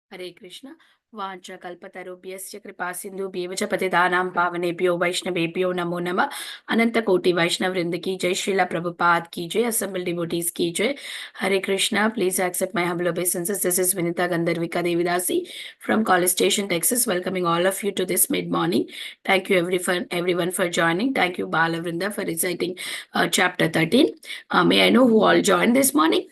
Hare Krishna. Vancha kalpatarubhyasya kripa sindhubhyev च पतितानां पावनेभ्यो वैष्णवेभ्यो नमो नमः. अनंत कोटि वैष्णव वृंद की जय. श्रीला प्रभुपाद की जय. Assembled devotees की जय. Hare Krishna. Please accept my humble obeisances. This is Vinita Gandharvika Devidasi from College Station, Texas, welcoming all of you to this mid morning. Thank you everyone for joining. Thank you Bala Vrinda for reciting chapter 13. May I know who all joined this morning?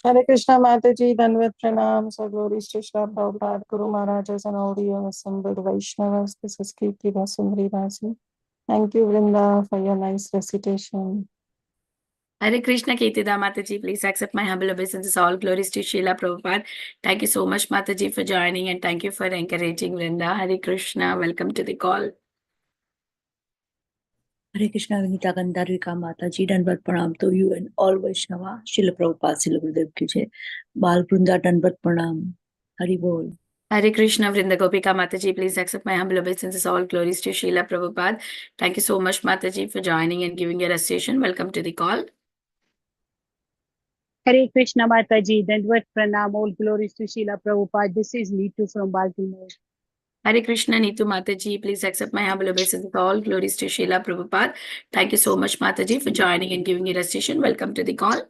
Hare Krishna Mataji, Danvat Pranam, so glories to Srila Prabhupada, Guru Maharajas and all the assembled Vaishnavas. This is Preethi Vasundari Rasi. Thank you, Vrinda, for your nice recitation. Hare Krishna Caitanya Mataji, please accept my humble obeisances. All glories to Srila Prabhupada. Thank you so much, Mataji, for joining, and thank you for encouraging Vrinda. Hare Krishna, welcome to the call. Hare Krishna, Vinita Gandharvika Mataji, Danvat Pranam to you and all Vaishnava. Srila Prabhupada, Srila Gurudev ki jai. Bal Vrunda, Danvat Pranam. Hari Bol. Hare Krishna, Vrinda Gopika Mataji, please accept my humble obeisances. All glories to Srila Prabhupada. Thank you so much, Mataji, for joining and giving your recitation. Welcome to the call. Hare Krishna Mataji, Dandvat Pranam, all glories to Srila Prabhupada. This is Neetu from Baltimore. Hare Krishna Neetu Mataji, please accept my humble obeisances. All glories to Srila Prabhupada. Thank you so much, Mataji, for joining and giving your recitation. Welcome to the call.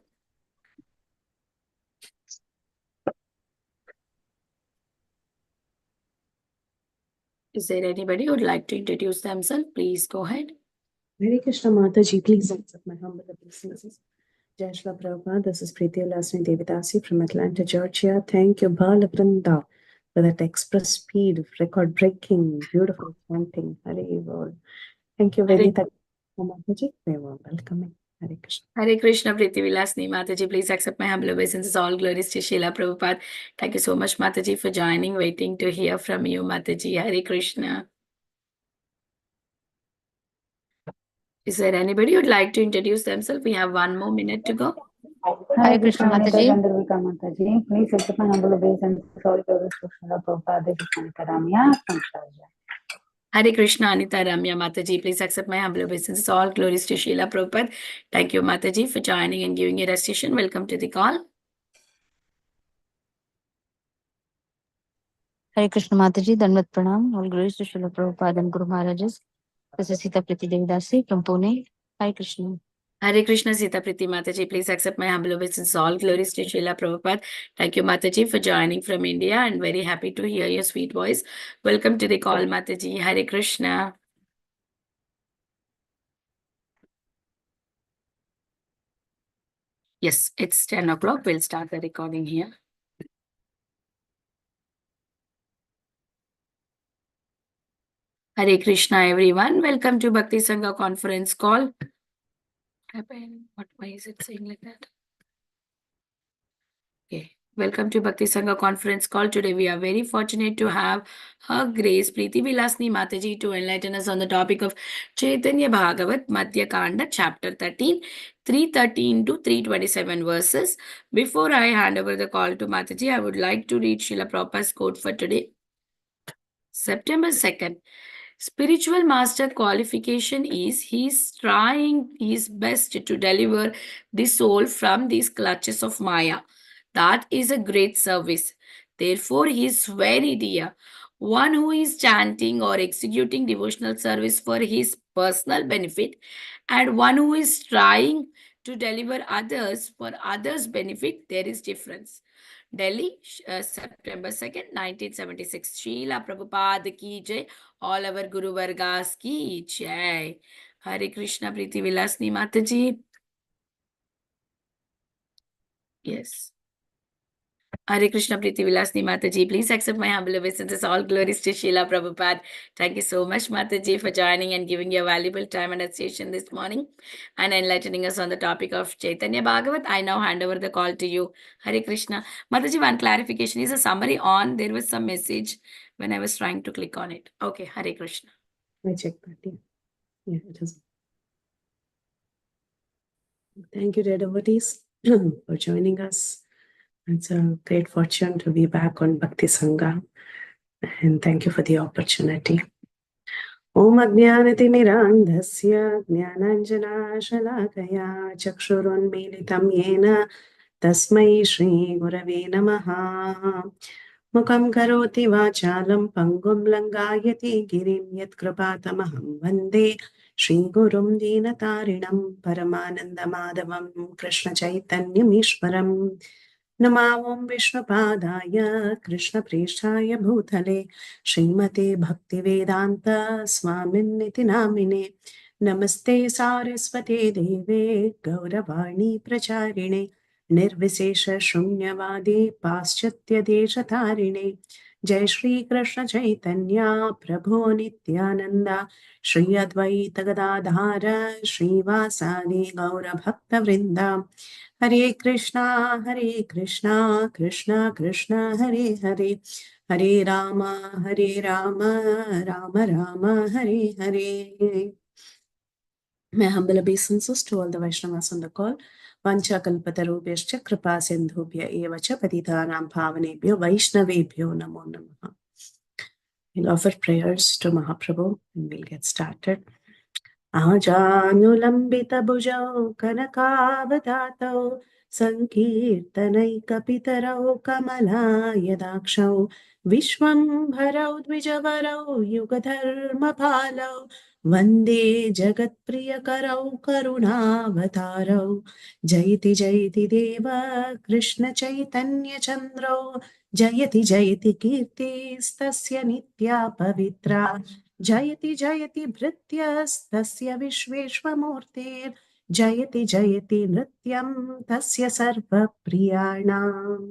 Is there anybody who would like to introduce themselves? Please go ahead. Hare Krishna Mataji, please accept my humble obeisances. Jai Shri Prabhupada, this is Preethi Vilasini Devidasi from Atlanta, Georgia. Thank you, Bala Vrinda, for that express speed, record-breaking, beautiful chanting. Hare Bol. Thank you, Vinita Mataji. Very warm welcoming. Hare Krishna. Hare Krishna Preethi Vilasini Mataji, please accept my humble obeisances. All glories to Srila Prabhupada. Thank you so much, Mataji, for joining. Waiting to hear from you, Mataji. Hare Krishna. Is there anybody who would like to introduce themselves? We have 1 more minute to go. Hare Krishna Mataji. Please accept my humble obeisances. All glories to Srila Prabhupada. This is Caitanya from Sharjah. Hare Krishna Anita Ramya Mataji, please accept my humble obeisances. All glories to Srila Prabhupada. Thank you, Mataji, for joining and giving your recitation. Welcome to the call. Hare Krishna Mataji, Danvat Pranam, all glories to Srila Prabhupada and Guru Maharajas. This is Sita Preethi Devidasi from Pune. Hare Krishna. Hare Krishna Sita Preethi Mataji, please accept my humble obeisances. All glories to Srila Prabhupada. Thank you, Mataji, for joining from India, and very happy to hear your sweet voice. Welcome to the call, Mataji. Hare Krishna. Yes, it's 10 o'clock. We'll start the recording here. Hare Krishna, everyone. Welcome to Bhakti Sangha conference call. Why is it saying like that? Okay. Welcome to Bhakti Sangha conference call. Today we are very fortunate to have Her Grace Preethi Vilasini Mataji to enlighten us on the topic of Caitanya Bhagavat Madhya Khanda chapter 13, 313 to 327 verses. Before I hand over the call to Mataji, I would like to read Srila Prabhupada's quote for today. September 2nd. Spiritual master qualification is he's trying his best to deliver the soul from these clutches of Maya. That is a great service. Therefore, he is very dear. One who is chanting or executing devotional service for his personal benefit, and one who is trying to deliver others for others' benefit, there is difference. Delhi, September 2nd, 1976. Srila Prabhupada ki jai. All our Guru Vargas ki jai. Hare Krishna Preethi Vilasini Mataji. Yes. Hare Krishna Preethi Vilasini Mataji. Please accept my humble obeisances. All glories to Srila Prabhupada. Thank you so much, Mataji, for joining and giving your valuable time and attention this morning and enlightening us on the topic of Caitanya Bhagavat. I now hand over the call to you. Hare Krishna. Mataji, one clarification. Is a summary on? There was some message when I was trying to click on it. Okay, Hare Krishna. I checked that. Yeah, it is. Thank you, dear devotees, for joining us. It's a great fortune to be back on Bhakti Sangha, and thank you for the opportunity. ॐ अज्ञानतिमिरान्धस्य ज्ञानाञ्जनाशलाकया चक्षुरुन्मीलितं येन तस्मै श्रीगुरवे नमः। मुखं करोति वाचालं पङ्गुं लङ्घयति गिरिं यत्कृपातमहं वन्दे श्रीगुरुं दीनतारिणं परमानन्दमाधवं कृष्णचैतन्यमीश्वरम्। नमा ॐ विष्णुपादाय कृष्णप्रेष्ठाय भूतले श्रीमते भक्तिवेदान्त स्वामिन्निति नामिने। नमस्ते सारस्वते देवे गौरवाणी प्रचारिणे निर्विशेष शून्यवादी पाश्चात्यदेशतारिणे। जय श्री कृष्ण चैतन्य प्रभो नित्यानंद श्री अद्वैत गदाधार श्रीवासादि गौरभक्तवृंद। हरे कृष्णा कृष्णा कृष्णा हरे हरे, हरे Ram Ram Ram Hare Hare. My humble obeisances to all the Vaishnavas on the call. Vancha kalpatarubhyascha kripa sindhubhya eva cha patitanam pavanebhyo Vaishnavebhyo namo namaha. We'll offer prayers to Mahaprabhu and we'll get started. आजानुलम्बितभुजौ कनकावदातौ सङ्कीर्तनैकपितरौ कमलायदाक्षौ विश्वम्भरौ द्विजवरौ युगधर्मपालौ वन्दे जगत्प्रियकरौ करुणावतारौ जयति जयति देव कृष्णचैतन्यचन्द्रौ जयति जयति कीर्तिस्तस्य नित्या पवित्रा जयति जयति भृत्यस्तस्य विश्वेश्वमूर्तेर् जयति जयति नृत्यं तस्य सर्वप्रियाणाम्.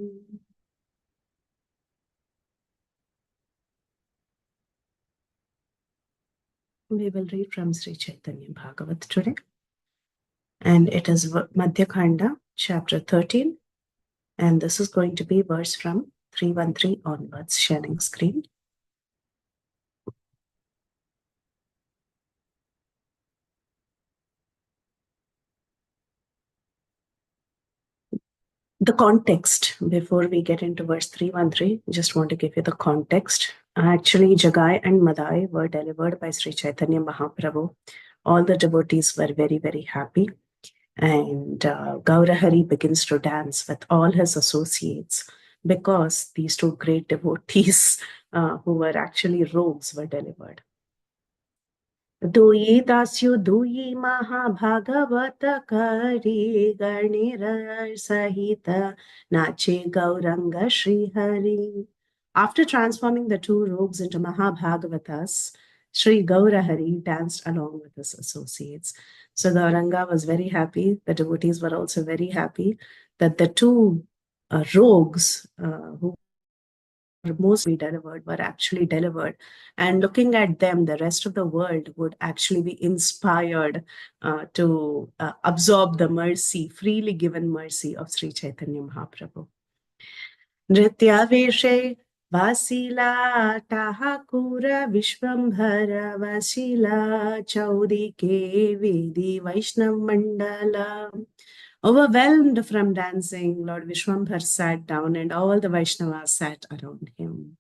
We will read from Sri Caitanya Bhagavata today, and it is Madhya Khanda, chapter 13, and this is going to be verse from 313 onwards. Sharing screen. The context, before we get into verse 313, just want to give you the context. Actually, Jagai and Madai were delivered by Sri Chaitanya Mahaprabhu. All the devotees were very, very happy. And Gaurahari begins to dance with all his associates because these two great devotees who were actually rogues were delivered. दुई दास्यु दुई महाभागवत करी गणिर सहित नाचे Gaurang Shrihari. After transforming the two rogues into Mahabhagavatas, Sri Gaurahari danced along with his associates. So Gauranga was very happy. The devotees were also very happy that the two rogues who mostly delivered were actually delivered, and looking at them the rest of the world would actually be inspired to absorb the mercy, freely given mercy of Sri Chaitanya Mahaprabhu. Nrityaveshe Vasila Tahakura Vishwambhara Vasila Chaudike Vedi Vaishnav Mandala. Overwhelmed from dancing, Lord Vishwambhar sat down and all the Vaishnavas sat around him.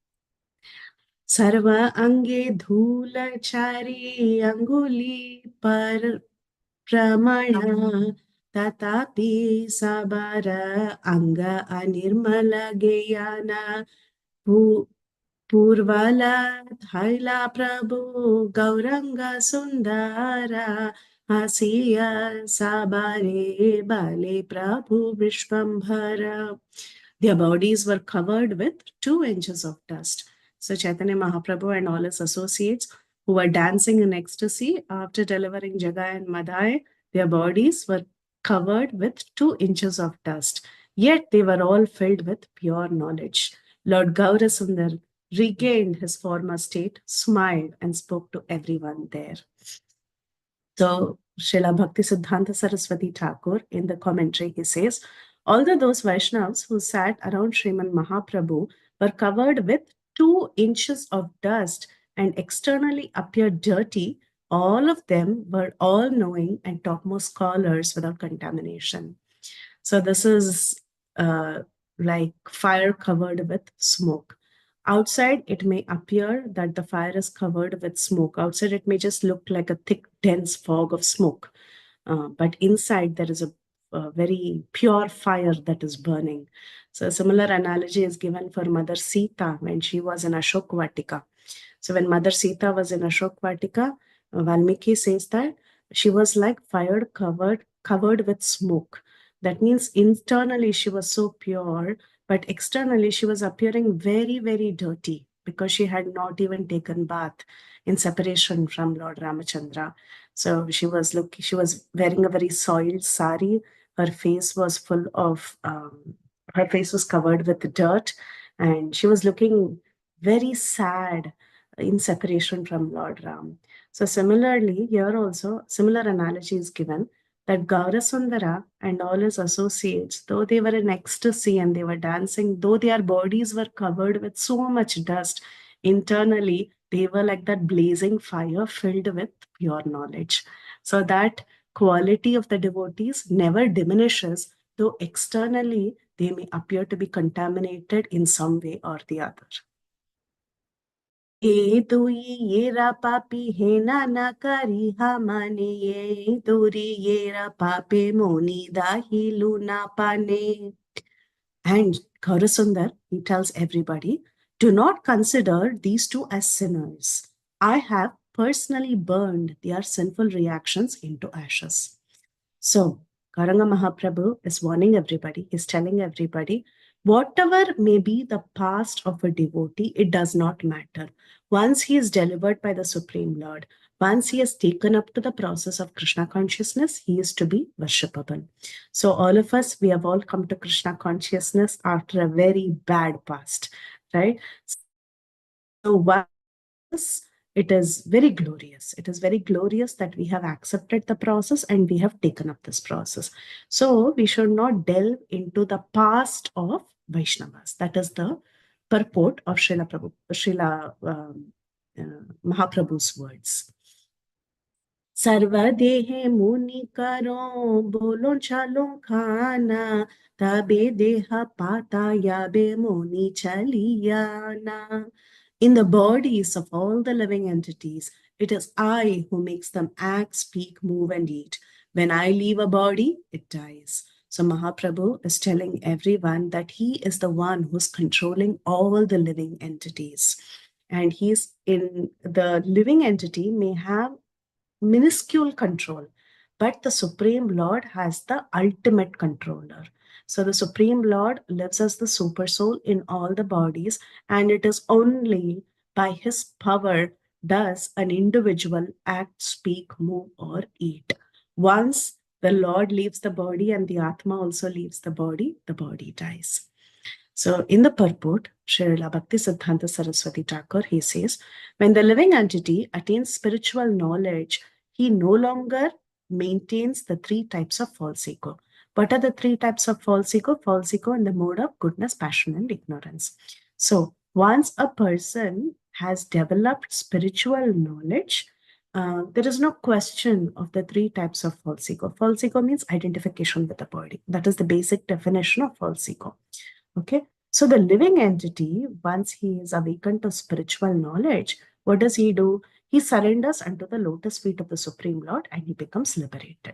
Sarva ange dhula chari anguli par pramana tatapi sabara anga anirmala geyana Purvala Thaila Prabhu Gauranga Sundara Hasiya Sabare Bale Prabhu Vishwambhara. Their bodies were covered with 2 inches of dust. So Chaitanya Mahaprabhu and all his associates who were dancing in ecstasy after delivering Jagai and Madhya, their bodies were covered with 2 inches of dust. Yet they were all filled with pure knowledge. Lord Gaurasundar regained his former state, smiled, and spoke to everyone there. So, Srila Bhakti Siddhanta Saraswati Thakur, in the commentary, he says, although those Vaishnavas who sat around Sriman Mahaprabhu were covered with 2 inches of dust and externally appeared dirty, all of them were all-knowing and topmost scholars without contamination. So this is like fire covered with smoke. Outside, it may appear that the fire is covered with smoke. Outside, it may just look like a thick, dense fog of smoke. But inside, there is a very pure fire that is burning. So a similar analogy is given for Mother Sita when she was in Ashok Vatika. So when Mother Sita was in Ashok Vatika, Valmiki says that she was like fire covered with smoke. That means internally she was so pure, but externally she was appearing very, very dirty because she had not even taken bath in separation from Lord Ramachandra. So she was wearing a very soiled sari. Her face was full of her face was covered with dirt, and she was looking very sad in separation from Lord Ram. So similarly, here also, similar analogy is given that Gaurasundara and all his associates, though they were in ecstasy and they were dancing, though their bodies were covered with so much dust, internally they were like that blazing fire filled with pure knowledge. So that quality of the devotees never diminishes, though externally they may appear to be contaminated in some way or the other. ये दुई ये रा पापी हे नाना करी हा माने ये दूरी ये रा पापे मोनी दाही लूना पाने. And Gaurasundar, he tells everybody, do not consider these two as sinners. I have personally burned their sinful reactions into ashes. So, Karanga Mahaprabhu is warning everybody, he's telling everybody, whatever may be the past of a devotee, it does not matter. Once he is delivered by the Supreme Lord, once he has taken up to the process of Krishna consciousness, he is to be worshipable. So, all of us, we have all come to Krishna consciousness after a very bad past, right? So, once it is very glorious. It is very glorious that we have accepted the process and we have taken up this process. So we should not delve into the past of Vaishnavas. That is the purport of Srila Mahaprabhu's words. सर्वदेहे मुनि करो बोलो चलो खाना तबे देह पाता याबे मुनि चलियाना. In the bodies of all the living entities, it is I who makes them act, speak, move, and eat. When I leave a body, it dies. So Mahaprabhu is telling everyone that he is the one who's controlling all the living entities. And he's in the living entity may have minuscule control, but the Supreme Lord has the ultimate controller. So the Supreme Lord lives as the super soul in all the bodies, and it is only by his power does an individual act, speak, move, or eat. Once the Lord leaves the body and the Atma also leaves the body dies. So in the purport, Srila Bhakti Siddhanta Saraswati Thakur, he says, when the living entity attains spiritual knowledge, he no longer maintains the three types of false ego. What are the three types of false ego? False ego in the mode of goodness, passion, and ignorance. So once a person has developed spiritual knowledge, there is no question of the three types of false ego. False ego means identification with the body. That is the basic definition of false ego. Okay, so the living entity, once he is awakened to spiritual knowledge, what does he do? He surrenders unto the lotus feet of the Supreme Lord and he becomes liberated.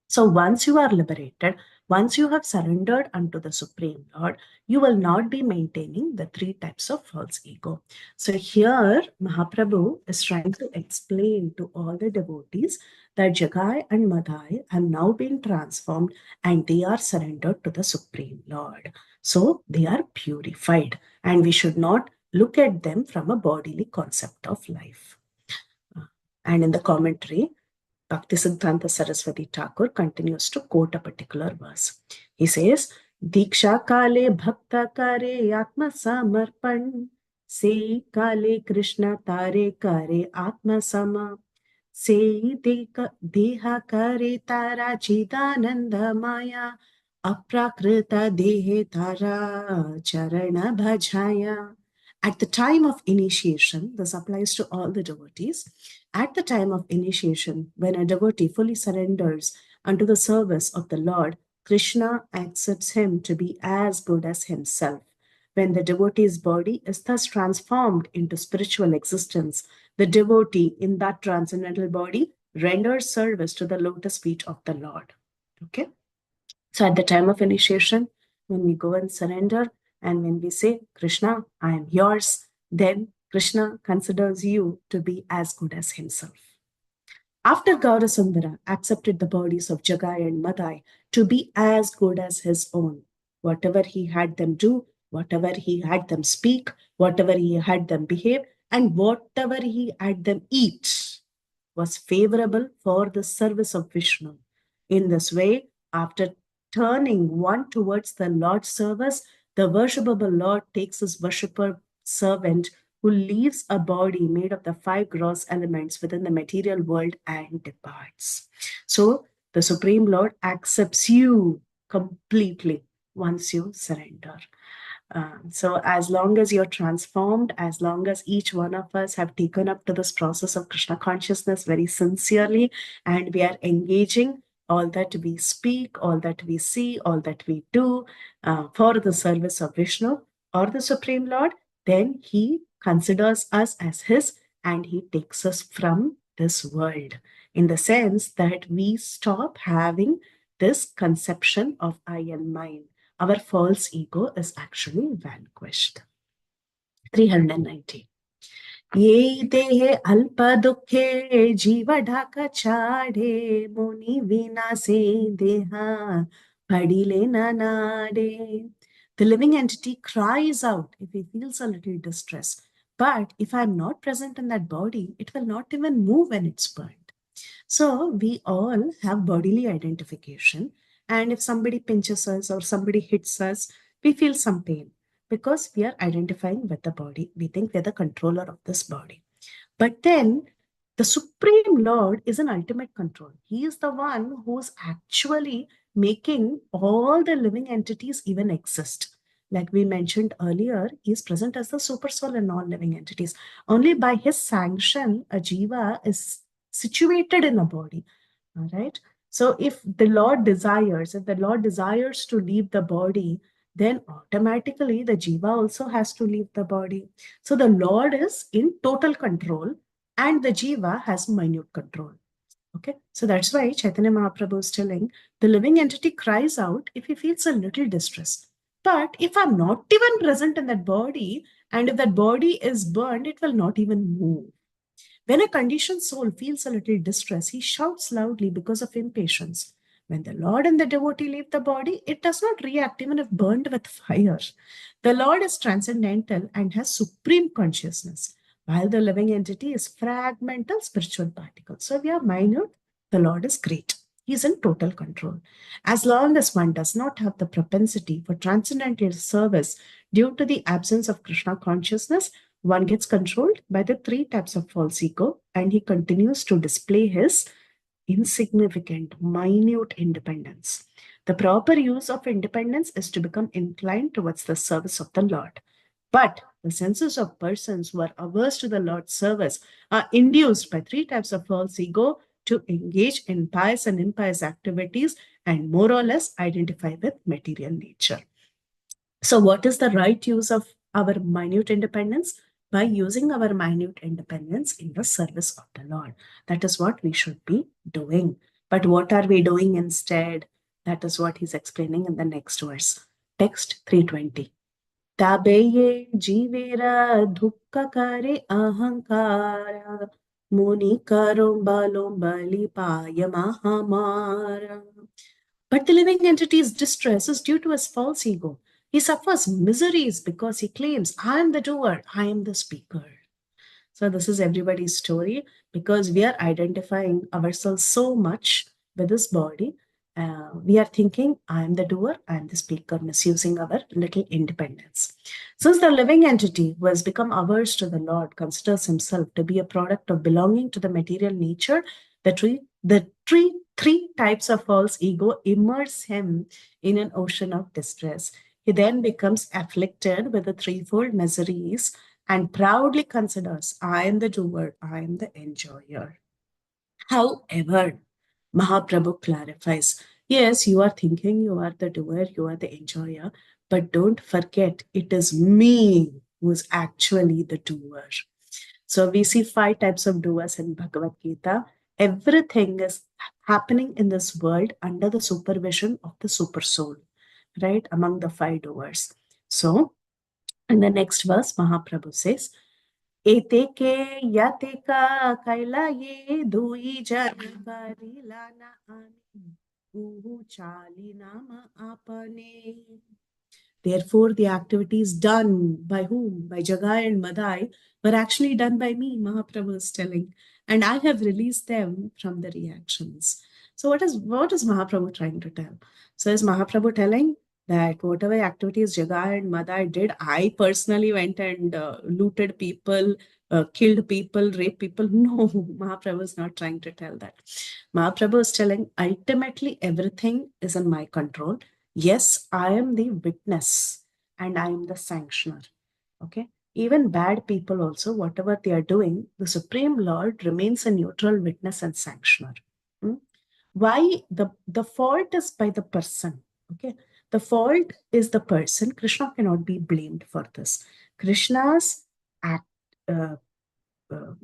So once you are liberated, once you have surrendered unto the Supreme Lord, you will not be maintaining the three types of false ego. So here Mahaprabhu is trying to explain to all the devotees that Jagai and Madhai have now been transformed and they are surrendered to the Supreme Lord. So they are purified and we should not look at them from a bodily concept of life. And in the commentary, Bhaktisiddhanta Saraswati Thakur continues to quote a particular verse. He says, Diksha kale bhakta kare atma samarpan, se kale Krishna tare kare atma sama, se deha kare tara chidananda maya, aprakrita dehe tara charana bhajaya. At the time of initiation, this applies to all the devotees. At the time of initiation, when a devotee fully surrenders unto the service of the Lord, Krishna accepts him to be as good as himself. When the devotee's body is thus transformed into spiritual existence, the devotee in that transcendental body renders service to the lotus feet of the Lord. Okay? So at the time of initiation, when we go and surrender and when we say, Krishna, I am yours, then Krishna considers you to be as good as himself. After Gaurasundara accepted the bodies of Jagai and Madai to be as good as his own, whatever he had them do, whatever he had them speak, whatever he had them behave, and whatever he had them eat was favorable for the service of Vishnu. In this way, after turning one towards the Lord's service, the worshipable Lord takes his worshipper servant who leaves a body made of the 5 gross elements within the material world and departs. So the Supreme Lord accepts you completely once you surrender. So as long as you're transformed, as long as each one of us have taken up to this process of Krishna consciousness very sincerely, and we are engaging all that we speak, all that we see, all that we do for the service of Vishnu or the Supreme Lord, then he considers us as his and he takes us from this world, in the sense that we stop having this conception of I and mine. Our false ego is actually vanquished. 390. Ye dehe alpa dukhe jiva dhaka chade muni vina se deha padile nanade. The living entity cries out if he feels a little distress. But if I'm not present in that body, it will not even move when it's burned. So we all have bodily identification. And if somebody pinches us or somebody hits us, we feel some pain because we are identifying with the body. We think we're the controller of this body. But then the Supreme Lord is an ultimate control. He is the one who's actually making all the living entities even exist. Like we mentioned earlier, he is present as the super soul in all living entities. Only by his sanction, a jiva is situated in a body. All right. So if the Lord desires to leave the body, then automatically the jiva also has to leave the body. So the Lord is in total control and the jiva has minute control. Okay. So that's why Chaitanya Mahaprabhu is telling the living entity cries out if he feels a little distress. But if I'm not even present in that body, and if that body is burned, it will not even move. When a conditioned soul feels a little distress, he shouts loudly because of impatience. When the Lord and the devotee leave the body, it does not react even if burned with fire. The Lord is transcendental and has supreme consciousness, while the living entity is fragmental spiritual particles. So we are minute, the Lord is great. He is in total control. As long as one does not have the propensity for transcendental service due to the absence of Krishna consciousness, one gets controlled by the 3 types of false ego, and he continues to display his insignificant, minute independence. The proper use of independence is to become inclined towards the service of the Lord. But the senses of persons who are averse to the Lord's service are induced by 3 types of false ego to engage in pious and impious activities and more or less identify with material nature. So what is the right use of our minute independence? By using our minute independence in the service of the Lord. That is what we should be doing. But what are we doing instead? That is what he's explaining in the next verse. Text 320. Tabeye jivera dukka kare ahankara muni karum balom bali paya mahamara. But the living entity's distress is due to his false ego. He suffers miseries because he claims, I am the doer, I am the speaker. So this is everybody's story because we are identifying ourselves so much with this body. We are thinking, I am the doer, I am the speaker, misusing our little independence. Since the living entity who has become averse to the Lord considers himself to be a product of belonging to the material nature, the three types of false ego immerse him in an ocean of distress. He then becomes afflicted with the threefold miseries and proudly considers, I am the doer, I am the enjoyer. However, Mahaprabhu clarifies, yes, you are thinking you are the doer, you are the enjoyer, but don't forget it is me who is actually the doer. So we see 5 types of doers in Bhagavad Gita. Everything is happening in this world under the supervision of the super soul, right? Among the 5 doers. So in the next verse, Mahaprabhu says, Eteke yateka kaila ye dui janvari lana ani uhu chali nama apane. Therefore, the activities done by whom? By Jagai and Madai were actually done by me, Mahaprabhu is telling. And I have released them from the reactions. So what is Mahaprabhu trying to tell? So is Mahaprabhu telling that whatever activities Jagai and Madai did, I personally went and looted people, killed people, raped people? No, Mahaprabhu is not trying to tell that. Mahaprabhu is telling ultimately everything is in my control. Yes, I am the witness and I am the sanctioner. Okay. Even bad people also, whatever they are doing, the Supreme Lord remains a neutral witness and sanctioner. Why? The fault is by the person. Okay. The fault is the person. Krishna cannot be blamed for this. Krishna's act,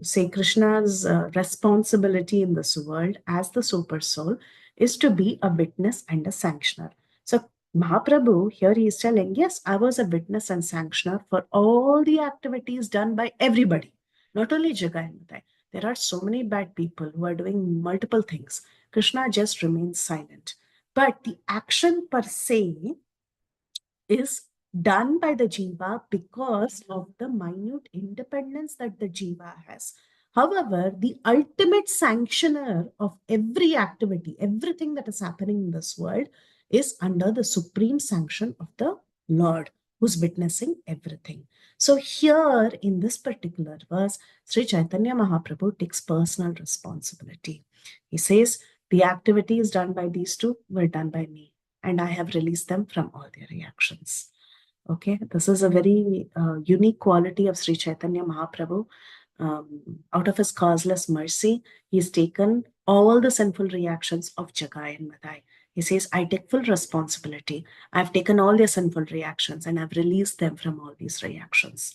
say Krishna's responsibility in this world as the super soul is to be a witness and a sanctioner. So Mahaprabhu here he is telling, yes, I was a witness and sanctioner for all the activities done by everybody, not only Jagai and Madai. There are so many bad people who are doing multiple things. Krishna just remains silent. But the action per se is done by the jiva because of the minute independence that the jiva has. However, the ultimate sanctioner of every activity, everything that is happening in this world is under the supreme sanction of the Lord who's witnessing everything. So here in this particular verse, Sri Chaitanya Mahaprabhu takes personal responsibility. He says, the activities done by these two were done by me, and I have released them from all their reactions. Okay, this is a very unique quality of Sri Chaitanya Mahaprabhu. Out of his causeless mercy, he's taken all the sinful reactions of Jagai and Madai. He says, I take full responsibility. I've taken all their sinful reactions and I've released them from all these reactions.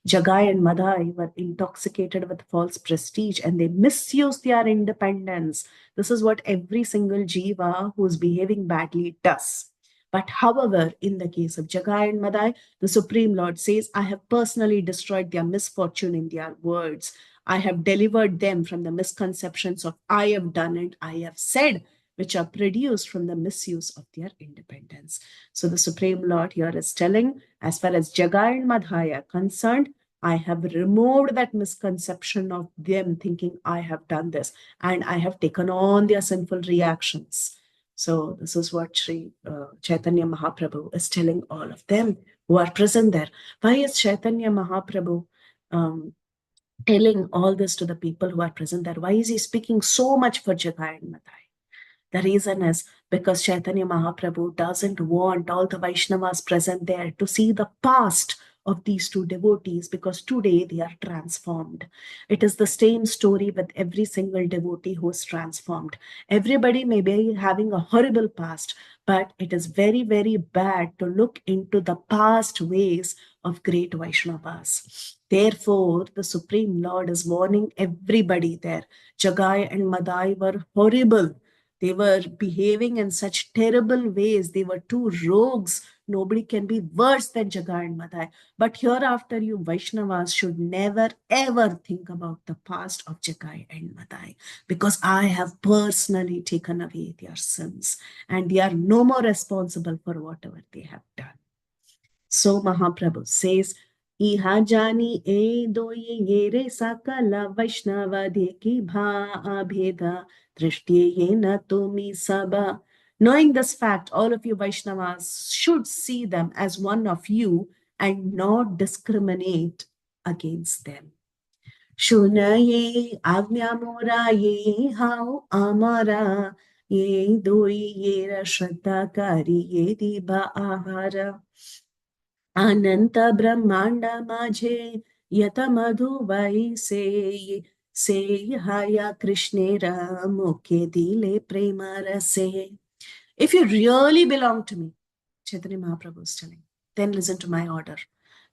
Jagai and Madai were intoxicated with false prestige and they misused their independence. This is what every single jiva who is behaving badly does. But however, in the case of Jagai and Madai, the Supreme Lord says, I have personally destroyed their misfortune in their words. I have delivered them from the misconceptions of I have done it, I have said, which are produced from the misuse of their independence. So the Supreme Lord here is telling, as far as Jagai and Madai are concerned, I have removed that misconception of them thinking I have done this, and I have taken on their sinful reactions. So this is what Sri Chaitanya Mahaprabhu is telling all of them who are present there. Why is Chaitanya Mahaprabhu telling all this to the people who are present there? Why is he speaking so much for Jagai and Madai? The reason is because Chaitanya Mahaprabhu doesn't want all the Vaishnavas present there to see the past of these two devotees, because today they are transformed. It is the same story with every single devotee who is transformed. Everybody may be having a horrible past, but it is very, very bad to look into the past ways of great Vaishnavas. Therefore, the Supreme Lord is warning everybody there. Jagai and Madai were horrible. They were behaving in such terrible ways. They were two rogues. Nobody can be worse than Jagai and Madai. But hereafter, you Vaishnavas should never ever think about the past of Jagai and Madai, because I have personally taken away their sins and they are no more responsible for whatever they have done. So Mahaprabhu says, Iha jani e doye yere sakala Vaishnava deki bha abheda drishti yena tumi saba. Knowing this fact, all of you Vaishnavas should see them as one of you and not discriminate against them. Shunaye agnya mora ye hao amara ye doi yera shraddha kari ye diba ahara. Ananta Brahmanda Majhe Yata Madhu Vai Se Haya Krishnera Mukhe Dile Prema Rase. If you really belong to me, Chaitanya Mahaprabhu is telling, then listen to my order.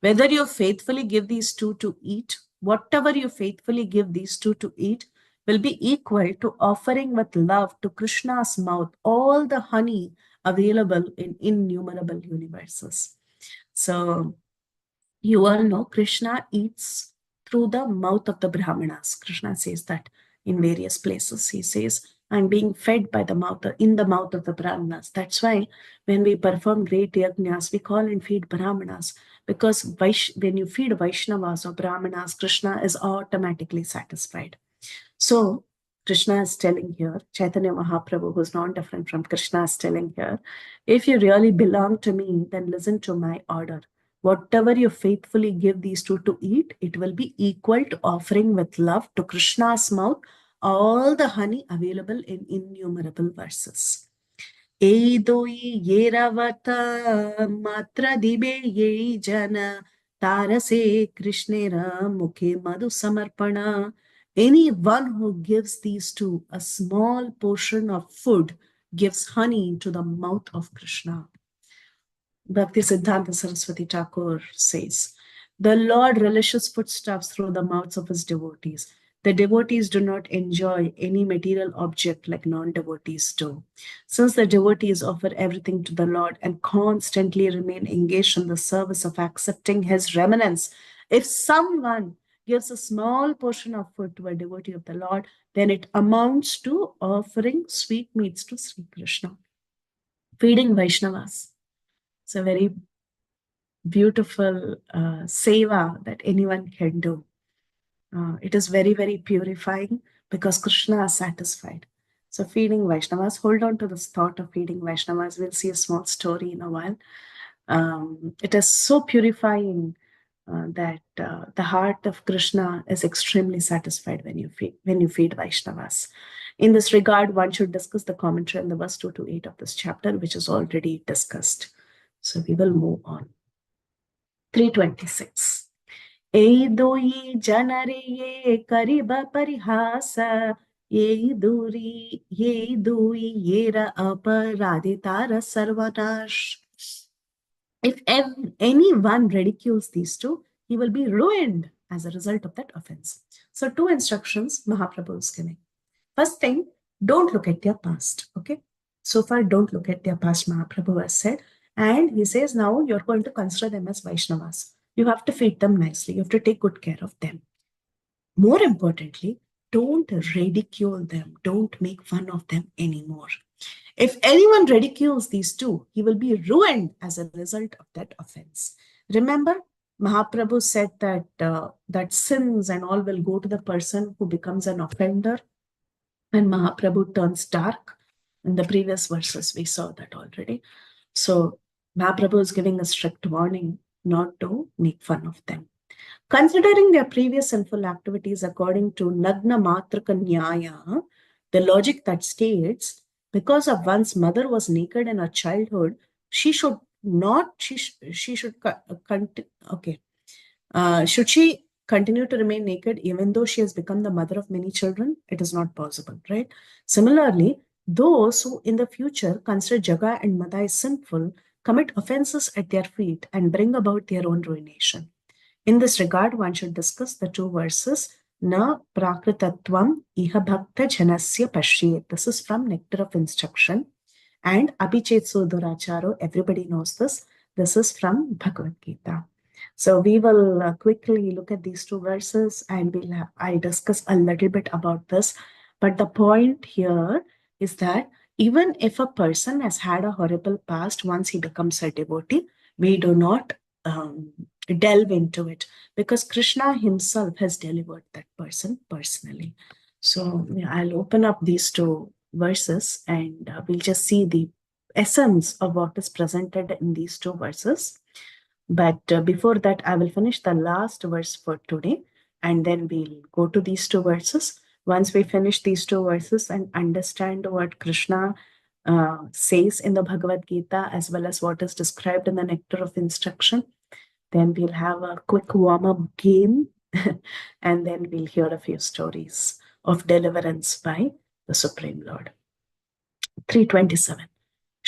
Whether you faithfully give these two to eat, whatever you faithfully give these two to eat will be equal to offering with love to Krishna's mouth all the honey available in innumerable universes. So you all know Krishna eats through the mouth of the Brahmanas. Krishna says that in various places. He says, I'm being fed by the mouth, in the mouth of the Brahmanas. That's why when we perform great yajnas, we call and feed Brahmanas, because when you feed Vaishnavas or Brahmanas, Krishna is automatically satisfied. So Krishna is telling here, Chaitanya Mahaprabhu, who's not different from Krishna, is telling here, if you really belong to me, then listen to my order. Whatever you faithfully give these two to eat, it will be equal to offering with love to Krishna's mouth all the honey available in innumerable verses. Eidoi yeravata matra dibe ye jana tarase krishnera mukhe madhu samarpana. Anyone who gives these two a small portion of food gives honey to the mouth of Krishna. Bhakti Siddhanta Saraswati Thakur says, the Lord relishes foodstuffs through the mouths of his devotees. The devotees do not enjoy any material object like non-devotees do. Since the devotees offer everything to the Lord and constantly remain engaged in the service of accepting his remnants, if someone gives a small portion of food to a devotee of the Lord, then it amounts to offering sweetmeats to Sri Krishna. Feeding Vaishnavas. It's a very beautiful seva that anyone can do. It is very, very purifying because Krishna is satisfied. So feeding Vaishnavas, hold on to this thought of feeding Vaishnavas. We'll see a small story in a while. It is so purifying that the heart of Krishna is extremely satisfied when you feed Vaishnavas. In this regard, one should discuss the commentary on the verse 2 to 8 of this chapter, which is already discussed. So we will move on. 326. Ei doi janare ye kariba parihasa ye duri ye dui yera aparaditara sarvanash. If anyone ridicules these two, he will be ruined as a result of that offense. So two instructions Mahaprabhu is giving. First thing, don't look at their past. Okay. So far, don't look at their past, Mahaprabhu has said. And he says now you're going to consider them as Vaishnavas. You have to feed them nicely. You have to take good care of them. More importantly, don't ridicule them. Don't make fun of them anymore. If anyone ridicules these two, he will be ruined as a result of that offense. Remember, Mahaprabhu said that that sins and all will go to the person who becomes an offender, and Mahaprabhu turns dark. In the previous verses, we saw that already. So Mahaprabhu is giving a strict warning not to make fun of them. Considering their previous sinful activities according to Nagna Matraka Nyaya, the logic that states, because of one's mother was naked in her childhood, she should should she continue to remain naked even though she has become the mother of many children? It is not possible, right? Similarly, those who in the future consider Jaga and Mada as sinful commit offenses at their feet and bring about their own ruination. In this regard, one should discuss the two verses, Na Prakritatvam Iha Bhakta Janasya Pashyet. This is from Nectar of Instruction. And Abhichet Suduracharo, everybody knows this. This is from Bhagavad Gita. So we will quickly look at these two verses and I'll discuss a little bit about this. But the point here is that even if a person has had a horrible past, once he becomes a devotee, we do not delve into it because Krishna himself has delivered that person personally. So I'll open up these two verses and we'll just see the essence of what is presented in these two verses. But before that, I will finish the last verse for today and then we'll go to these two verses. Once we finish these two verses and understand what Krishna says in the Bhagavad Gita as well as what is described in the Nectar of Instruction, then we'll have a quick warm-up game and then we'll hear a few stories of deliverance by the Supreme Lord. 327.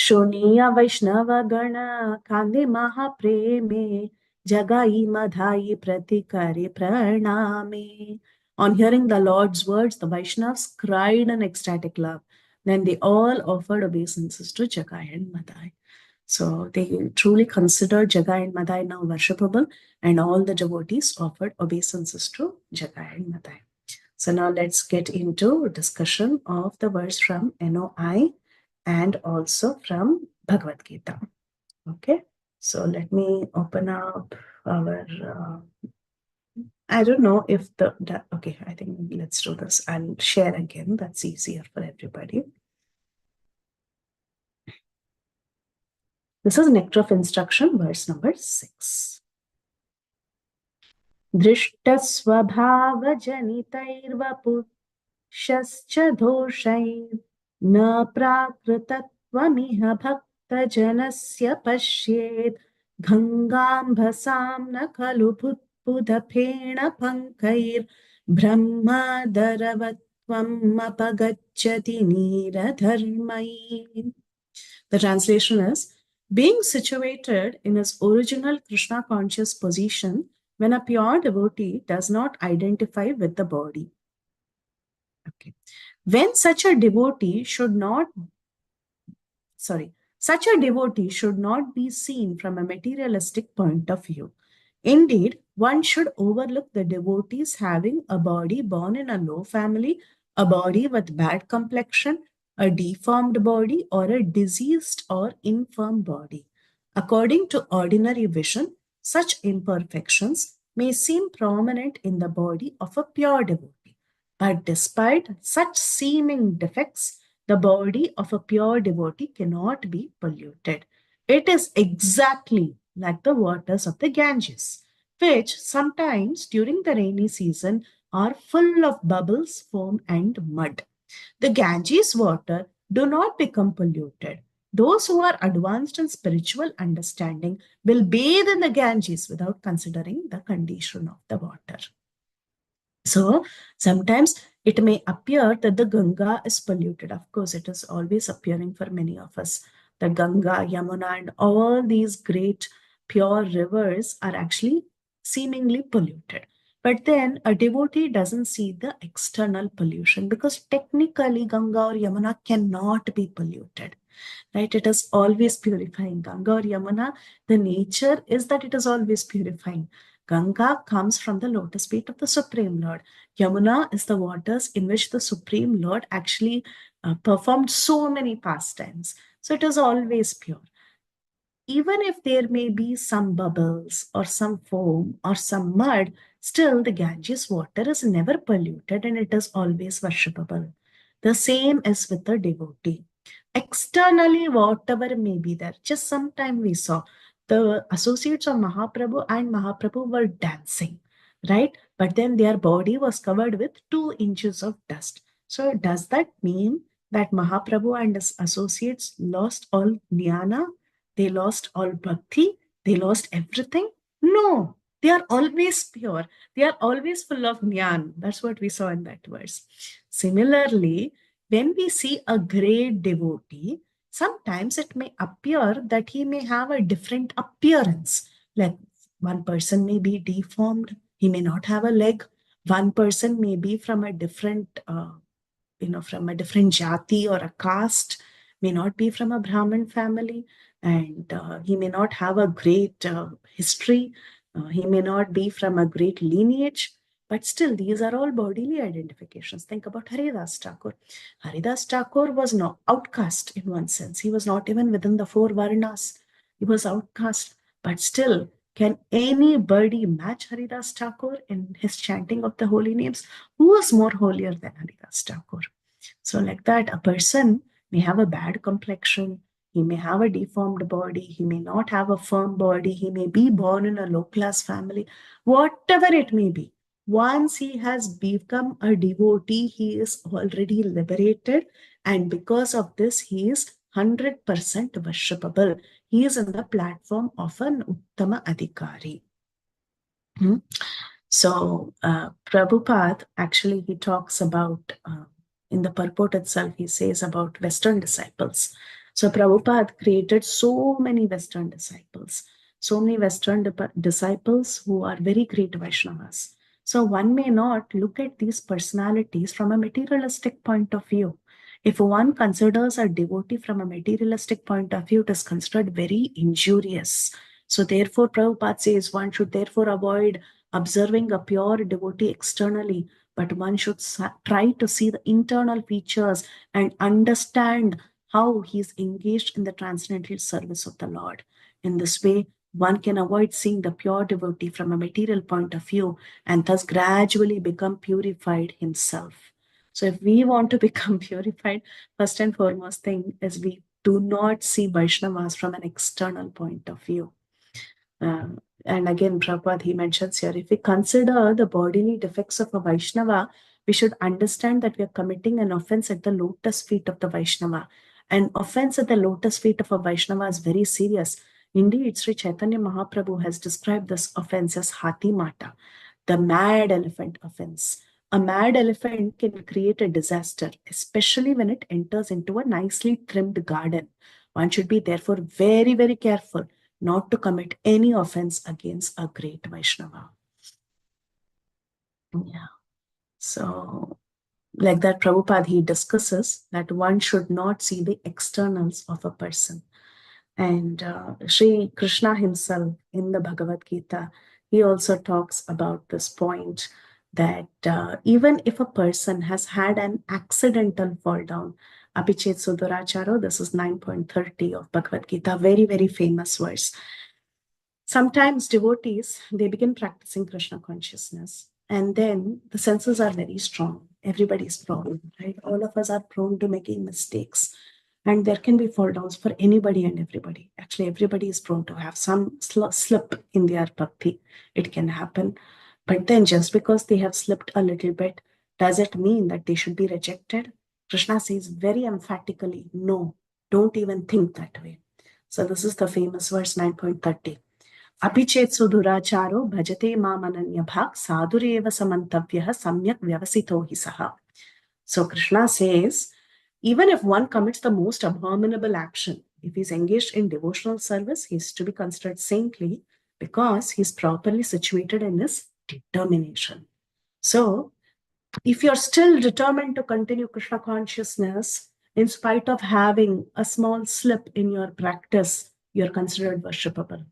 Shoniya Vaishnava Gana Kande Mahapreme Jagai Madhai Pratikare Praname. On hearing the Lord's words, the Vaishnavas cried in ecstatic love. Then they all offered obeisances to Jagai and Madhai. So they truly considered Jagai and Madhai now worshipable, and all the devotees offered obeisances to Jagai and Madhai. So now let's get into discussion of the verse from NOI and also from Bhagavad Gita. Okay, so let me open up our. I don't know if okay, I think let's do this. I'll share again. That's easier for everybody. This is Nectar of Instruction, verse number 6. Drishtasvabhavajanitairvapushascha doshair na prakritatvamiha bhaktajanasya pashyed gangambhasam na khalu budapena pankair brahmadaravatvam apagacchati niradharmai. The translation is, being situated in his original Krishna conscious position when a pure devotee does not identify with the body. Okay. When such a devotee should not be seen from a materialistic point of view. Indeed, one should overlook the devotees having a body born in a low family, a body with bad complexion, a deformed body, or a diseased or infirm body. According to ordinary vision, such imperfections may seem prominent in the body of a pure devotee. But despite such seeming defects, the body of a pure devotee cannot be polluted. It is exactly like the waters of the Ganges, which sometimes during the rainy season are full of bubbles, foam, and mud. The Ganges water do not become polluted. Those who are advanced in spiritual understanding will bathe in the Ganges without considering the condition of the water. So sometimes it may appear that the Ganga is polluted. Of course, it is always appearing for many of us. The Ganga, Yamuna, and all these great pure rivers are actually seemingly polluted. But then a devotee doesn't see the external pollution because technically Ganga or Yamuna cannot be polluted. Right? It is always purifying. Ganga or Yamuna, the nature is that it is always purifying. Ganga comes from the lotus feet of the Supreme Lord. Yamuna is the waters in which the Supreme Lord actually performed so many pastimes. So it is always pure. Even if there may be some bubbles or some foam or some mud, still the Ganges water is never polluted and it is always worshipable. The same is with the devotee. Externally, whatever may be there, just sometime we saw the associates of Mahaprabhu and Mahaprabhu were dancing, right? But then their body was covered with 2 inches of dust. So does that mean that Mahaprabhu and his associates lost all jnana? They lost all bhakti? They lost everything? No, they are always pure. They are always full of jnana. That's what we saw in that verse. Similarly, when we see a great devotee, sometimes it may appear that he may have a different appearance. Like one person may be deformed, he may not have a leg. One person may be from a different, from a different jati or a caste, may not be from a Brahmin family, and he may not have a great history. He may not be from a great lineage. But still, these are all bodily identifications. Think about Haridas Thakur. Haridas Thakur was not outcast in one sense. He was not even within the 4 Varnas. He was outcast. But still, can anybody match Haridas Thakur in his chanting of the holy names? Who is more holier than Haridas Thakur? So like that, a person may have a bad complexion. He may have a deformed body. He may not have a firm body. He may be born in a low-class family. Whatever it may be. Once he has become a devotee, he is already liberated. And because of this, he is 100% worshipable. He is in the platform of an Uttama Adhikari. So Prabhupada, actually, he talks about, in the purport itself, he says about Western disciples, So Prabhupada created so many Western disciples, disciples who are very great Vaishnavas. So one may not look at these personalities from a materialistic point of view. If one considers a devotee from a materialistic point of view, it is considered very injurious. So therefore, Prabhupada says one should therefore avoid observing a pure devotee externally, but one should try to see the internal features and understand how he is engaged in the transcendental service of the Lord. In this way, one can avoid seeing the pure devotee from a material point of view and thus gradually become purified himself. So if we want to become purified, first and foremost thing is we do not see Vaishnavas from an external point of view. And again, Prabhupada, he mentions here, if we consider the bodily defects of a Vaishnava, we should understand that we are committing an offense at the lotus feet of the Vaishnava. An offense at the lotus feet of a Vaishnava is very serious. Indeed, Sri Chaitanya Mahaprabhu has described this offense as Hati Mata, the mad elephant offense. A mad elephant can create a disaster, especially when it enters into a nicely trimmed garden. One should be therefore very, very careful not to commit any offense against a great Vaishnava. Yeah. So, like that, Prabhupada, he discusses that one should not see the externals of a person. And Sri Krishna himself in the Bhagavad Gita, he also talks about this point that even if a person has had an accidental fall down, Apichet Suduracharo, this is 9.30 of Bhagavad Gita, very, very famous verse. Sometimes devotees, they begin practicing Krishna consciousness, and then the senses are very strong. Everybody is prone, right? All of us are prone to making mistakes. And there can be fall downs for anybody and everybody. Actually, everybody is prone to have some slip in their bhakti. It can happen. But then just because they have slipped a little bit, does it mean that they should be rejected? Krishna says very emphatically, no, don't even think that way. So this is the famous verse 9.30. Apichet suduracharo bhajate mamananya bhak sadureva samantavyah samyak vyavasito hi saha. So Krishna says, even if one commits the most abominable action, if he's engaged in devotional service, he's to be considered saintly because he's properly situated in his determination. So if you're still determined to continue Krishna consciousness, in spite of having a small slip in your practice, you're considered worshipable.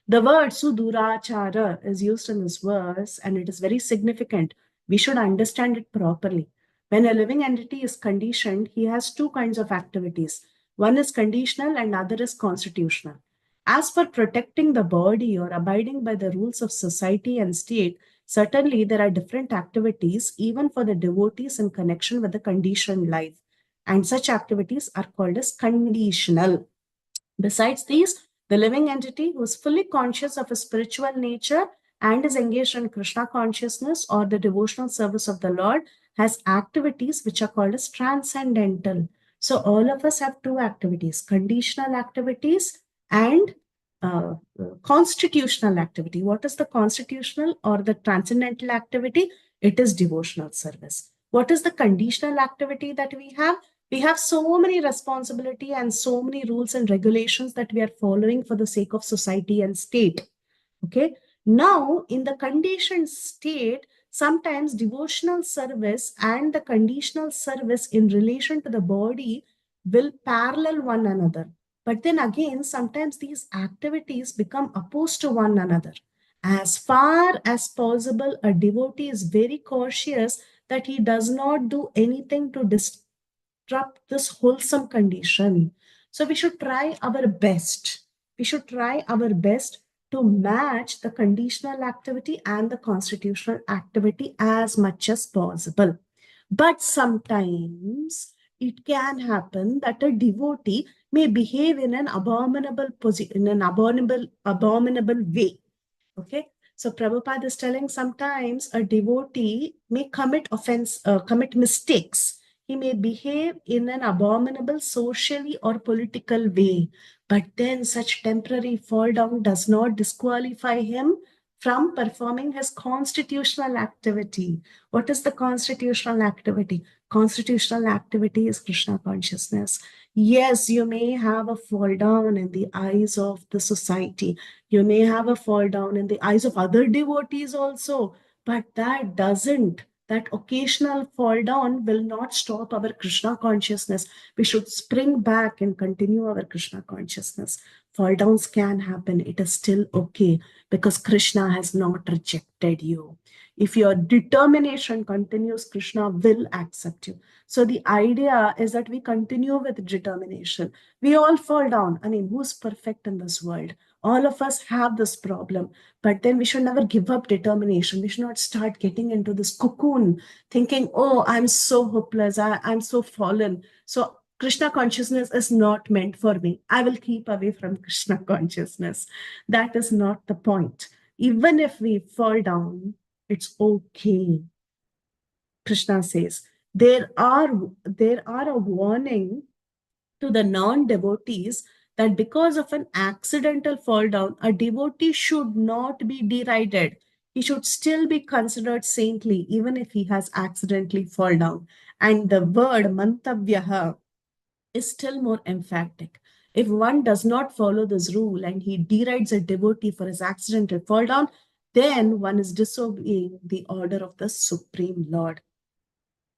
The word sudurachara is used in this verse, and it is very significant. We should understand it properly. When a living entity is conditioned, he has two kinds of activities. One is conditional and other is constitutional. As for protecting the body or abiding by the rules of society and state, certainly there are different activities even for the devotees in connection with the conditioned life. And such activities are called as conditional. Besides these, the living entity who is fully conscious of a spiritual nature and is engaged in Krishna consciousness or the devotional service of the Lord has activities which are called as transcendental. So all of us have two activities, conditional activities and constitutional activity. What is the constitutional or the transcendental activity? It is devotional service. What is the conditional activity that we have? We have so many responsibility and so many rules and regulations that we are following for the sake of society and state. Okay. Now, in the conditioned state, sometimes devotional service and the conditional service in relation to the body will parallel one another. But then again, sometimes these activities become opposed to one another. As far as possible, a devotee is very cautious that he does not do anything to disrupt this wholesome condition. So we should try our best. We should try our best to match the conditional activity and the constitutional activity as much as possible. But sometimes it can happen that a devotee may behave in an abominable way. Okay. So Prabhupada is telling sometimes a devotee may commit mistakes. He may behave in an abominable socially or political way, but then such temporary fall down does not disqualify him from performing his constitutional activity. What is the constitutional activity? Constitutional activity is Krishna consciousness. Yes, you may have a fall down in the eyes of the society. You may have a fall down in the eyes of other devotees also, but that occasional fall down will not stop our Krishna consciousness. We should spring back and continue our Krishna consciousness. Fall downs can happen. It is still okay because Krishna has not rejected you. If your determination continues, Krishna will accept you. So the idea is that we continue with determination. We all fall down. I mean, who's perfect in this world? All of us have this problem, but then we should never give up determination. We should not start getting into this cocoon thinking, oh, I'm so hopeless. I'm so fallen. So Krishna consciousness is not meant for me. I will keep away from Krishna consciousness. That is not the point. Even if we fall down, it's okay. Krishna says, there are a warning to the non-devotees that because of an accidental fall down, a devotee should not be derided. He should still be considered saintly, even if he has accidentally fall down. And the word mantavyaha is still more emphatic. If one does not follow this rule and he derides a devotee for his accidental fall down, then one is disobeying the order of the Supreme Lord.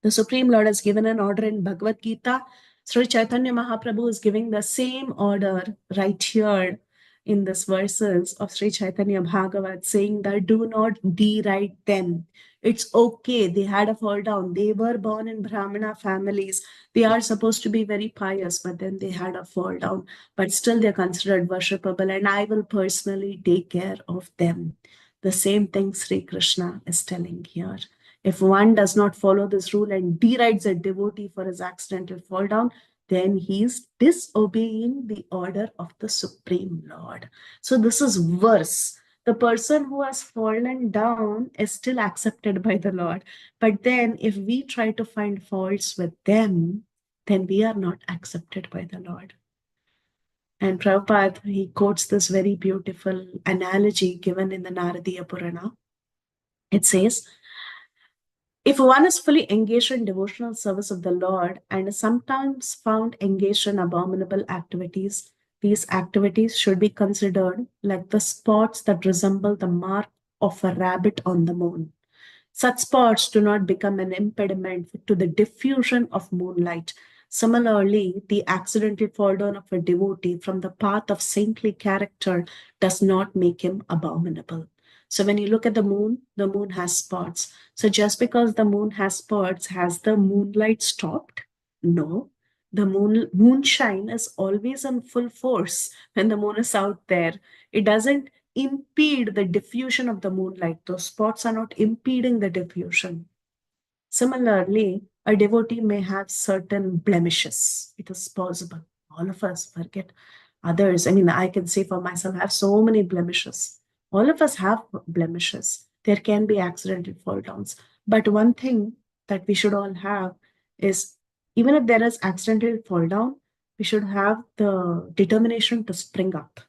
The Supreme Lord has given an order in Bhagavad Gita. Sri Chaitanya Mahaprabhu is giving the same order right here in this verses of Sri Chaitanya Bhagavat, saying that do not deride them. It's okay. They had a fall down. They were born in Brahmana families. They are supposed to be very pious, but then they had a fall down. But still they're considered worshipable, and I will personally take care of them. The same thing Sri Krishna is telling here. If one does not follow this rule and derides a devotee for his accidental fall down, then he is disobeying the order of the Supreme Lord. So this is worse. The person who has fallen down is still accepted by the Lord. But then if we try to find faults with them, then we are not accepted by the Lord. And Prabhupada, he quotes this very beautiful analogy given in the Naradiya Purana. It says, if one is fully engaged in devotional service of the Lord and is sometimes found engaged in abominable activities, these activities should be considered like the spots that resemble the mark of a rabbit on the moon. Such spots do not become an impediment to the diffusion of moonlight. Similarly, the accidental fall down of a devotee from the path of saintly character does not make him abominable. So when you look at the moon has spots. So just because the moon has spots, has the moonlight stopped? No. The moonshine is always in full force when the moon is out there. It doesn't impede the diffusion of the moonlight. Those spots are not impeding the diffusion. Similarly, a devotee may have certain blemishes. It is possible. All of us forget others. I mean, I can say for myself, I have so many blemishes. All of us have blemishes. There can be accidental fall downs. But one thing that we should all have is, even if there is accidental fall down, we should have the determination to spring up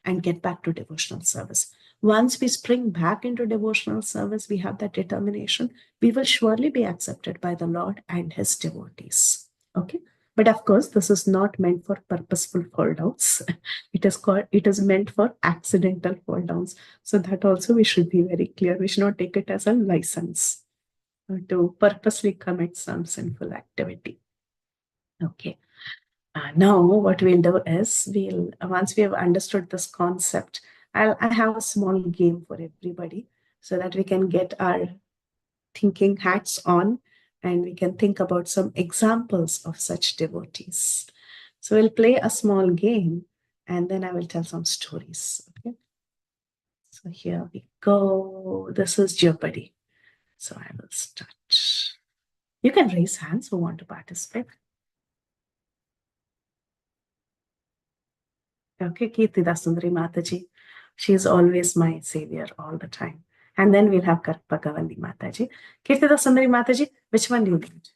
and get back to devotional service. Once we spring back into devotional service, we have that determination, we will surely be accepted by the Lord and his devotees. Okay. But of course, this is not meant for purposeful fall downs. It is meant for accidental fall downs. So that also we should be very clear. We should not take it as a license to purposely commit some sinful activity. Okay. Now what we'll do is, once we have understood this concept, I have a small game for everybody so that we can get our thinking hats on and we can think about some examples of such devotees. So we'll play a small game and then I will tell some stories. Okay. So here we go. This is Jeopardy. So I will start. You can raise hands who want to participate. Okay, Kirtida Sundari Mataji. She is always my savior all the time. And then we'll have Karpagavandi Mataji. Kirtida Sundari Mataji, which one do you want?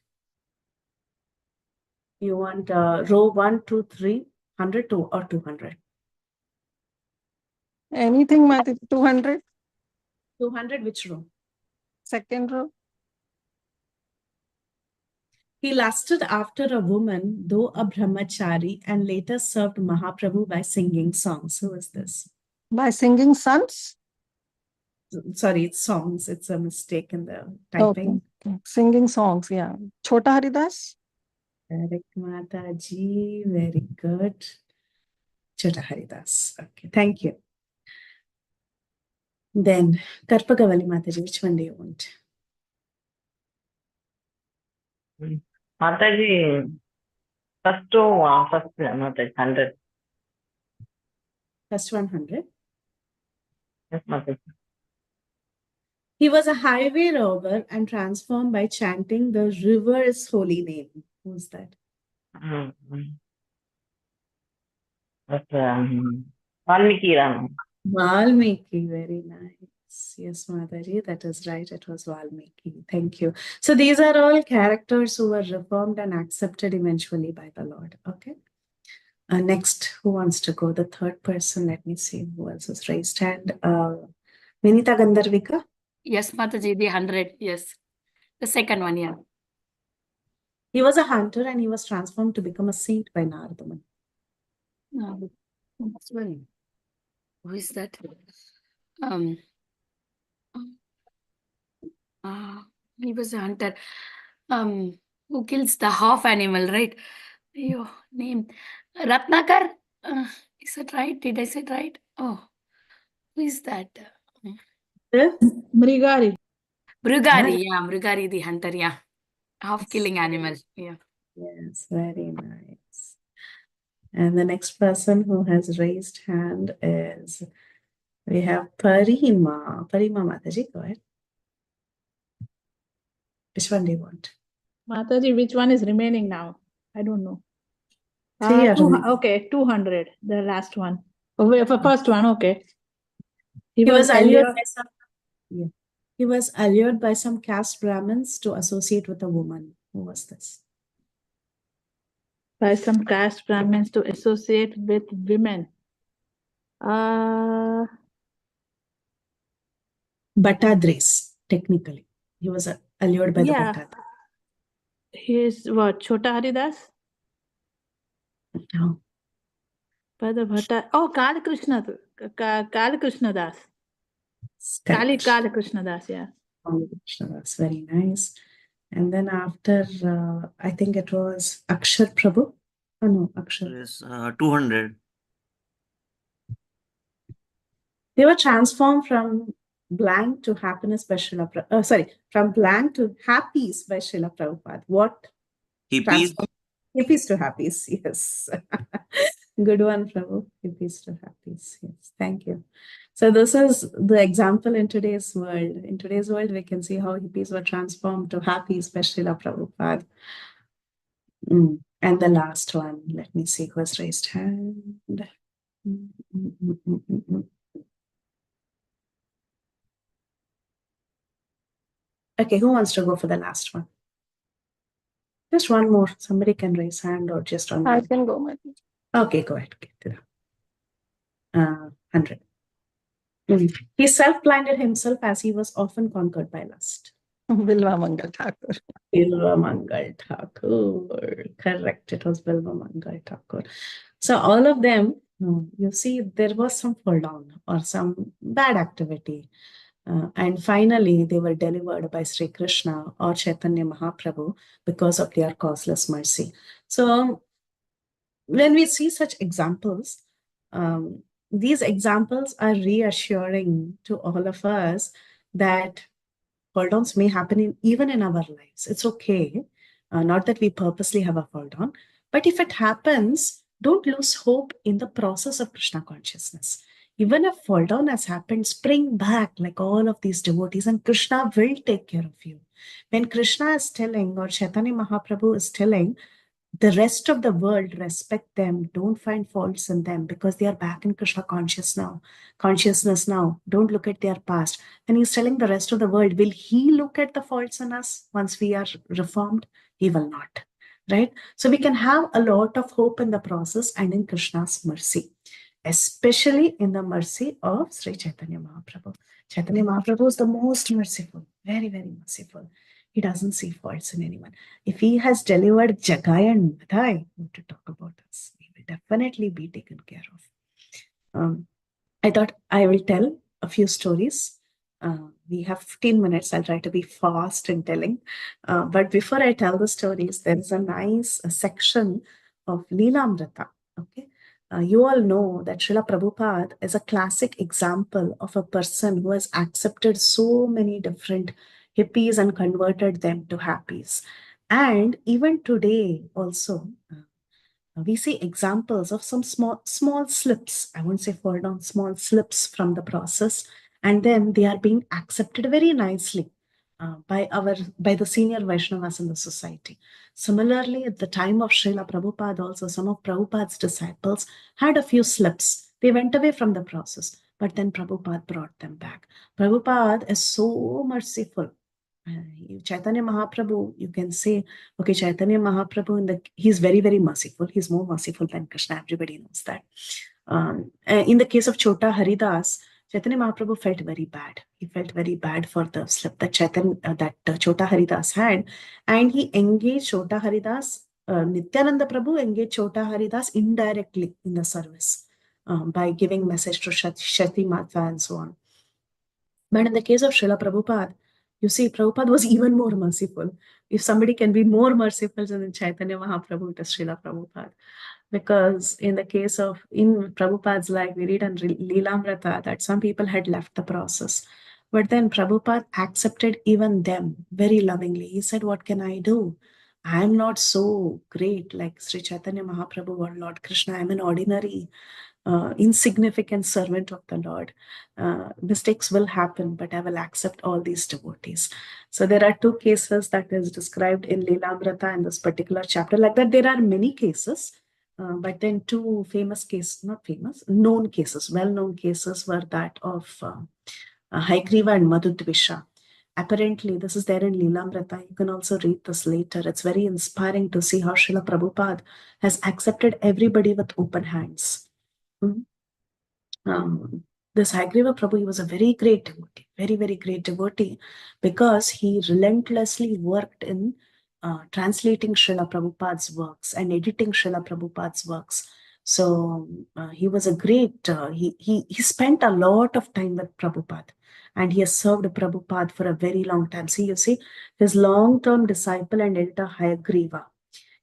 You want row 1, 2, 3, 100, 2 or 200? Anything, Mataji, 200? 200, which row? Second row. He lusted after a woman, though a brahmachari, and later served Mahaprabhu by singing songs. Who is this? By singing sons? Sorry, it's songs. It's a mistake in the Okay. typing. Okay. Singing songs, yeah. Chota Haridas? Correct, Mataji. Very good. Chota Haridas. Okay, thank you. Then, Karpagavali Mataji, which one do you want? Mataji, first Mataji, 100. First 100. Yes, Mataji. He was a highway robber and transformed by chanting the river's holy name. Who's that? But, Valmiki Ram. Valmiki, very nice. Yes, Mataji, that is right. It was Valmiki. Thank you. So these are all characters who were reformed and accepted eventually by the Lord. Okay. Next, who wants to go? The third person. Let me see who else has raised hand. Vinita Gandharvika. Yes, Mataji, the 100. Yes. The second one, yeah. He was a hunter and he was transformed to become a saint by Naradaman. No, that's well. Who is that? He was a hunter. Who kills the half animal, right? Your name. Ratnakar? Is that right? Did I say it right? Oh, who is that? Mrigari. Mrugari, yeah, Mrugari the hunter, yeah. Half killing animal, yeah. Yes, very nice. And the next person who has raised hand is, we have Parima. Parima Mataji, go ahead. Which one do you want? Mataji, which one is remaining now? I don't know. Three are remaining. Okay, 200, the last one. Oh, for first one, okay. He was allured by some, he was allured by some caste Brahmins to associate with a woman. Who was this? By some caste Brahmins to associate with women. Bhattadris, technically. He was allured by the Bhattadris. He's what? Chota Haridas? No. By the Bhatta. Oh, Kali Krishna. Kali Krishna Das. Kali Krishna Das, yeah. Kali Krishna Das, very nice. And then after, I think it was Akshar Prabhu. Oh no, Akshar. Yes, 200. They were transformed from blank to happiness by Srila Prabhupada. From blank to happies by Srila Prabhupada. What? Hippies. Hippies to happies, yes. Good one, Prabhu. Hippies to happies, yes. Thank you. So this is the example in today's world. In today's world, we can see how hippies were transformed to happies by Srila Prabhupada. And the last one, let me see who has raised hand. Okay, who wants to go for the last one? Just one more. Somebody can raise hand or just one more. I can go, Madhya. Okay, go ahead. 100. He self-blinded himself as he was often conquered by lust. Bilva Mangal Thakur. Bilva Mangal Thakur. Correct. It was Bilva Mangal Thakur. So all of them, you see, there was some fall down or some bad activity. And finally, they were delivered by Sri Krishna or Caitanya Mahaprabhu because of their causeless mercy. So when we see such examples, these examples are reassuring to all of us that fall downs may happen even in our lives. It's okay. Not that we purposely have a fall down, but if it happens, don't lose hope in the process of Krishna consciousness. Even if fall down has happened, spring back like all of these devotees and Krishna will take care of you. When Krishna is telling or Chaitanya Mahaprabhu is telling, the rest of the world respect them, don't find faults in them because they are back in Krishna consciousness now. Don't look at their past. And he's telling the rest of the world, will he look at the faults in us once we are reformed? He will not, right? So we can have a lot of hope in the process and in Krishna's mercy. especially in the mercy of Sri Chaitanya Mahaprabhu. Chaitanya Mahaprabhu is the most merciful, very, very merciful. He doesn't see faults in anyone. If he has delivered Jagai and Madhya, what to talk about us? He will definitely be taken care of. I thought I will tell a few stories. We have 15 minutes. I'll try to be fast in telling. But before I tell the stories, there is a nice section of Leelamrita. Okay. You all know that Srila Prabhupada is a classic example of a person who has accepted so many different hippies and converted them to happies. And even today also, we see examples of some small slips. I won't say fall down, small slips from the process, and then they are being accepted very nicely by the senior Vaishnavas in the society. Similarly, at the time of Srila Prabhupada, also some of Prabhupada's disciples had a few slips. They went away from the process, but then Prabhupada brought them back. Prabhupada is so merciful. Chaitanya Mahaprabhu, you can say, okay, Chaitanya Mahaprabhu, he's very, very merciful. He's more merciful than Krishna. Everybody knows that. In the case of Chota Haridas, Chaitanya Mahaprabhu felt very bad. He felt very bad for the slip that Chota Haridas had. And he engaged Chota Haridas, Nityananda Prabhu engaged Chota Haridas indirectly in the service by giving message to Shati Mata and so on. But in the case of Srila Prabhupada, you see, Prabhupada was even more merciful. If somebody can be more merciful than Chaitanya Mahaprabhu, it is Srila Prabhupada. Because in the case of, in Prabhupada's life, we read in Leelamrita that some people had left the process. But then Prabhupada accepted even them very lovingly. He said, what can I do? I am not so great like Sri Chaitanya Mahaprabhu or Lord Krishna. I am an ordinary insignificant servant of the Lord. Mistakes will happen, but I will accept all these devotees. So there are two cases that is described in Leelamrita in this particular chapter. Like that, there are many cases, but then two famous cases, not famous, known cases, well-known cases were that of Haigriva and Madhudvisha. Apparently, this is there in Leelamrita. You can also read this later. It's very inspiring to see how Srila Prabhupada has accepted everybody with open hands. This Haigriva Prabhu, he was a very great devotee, very, very great devotee, because he relentlessly worked in translating Srila Prabhupada's works and editing Srila Prabhupada's works. So he was a great, he spent a lot of time with Prabhupada, and he has served Prabhupada for a very long time. See, you see, his long-term disciple and editor Haigriva,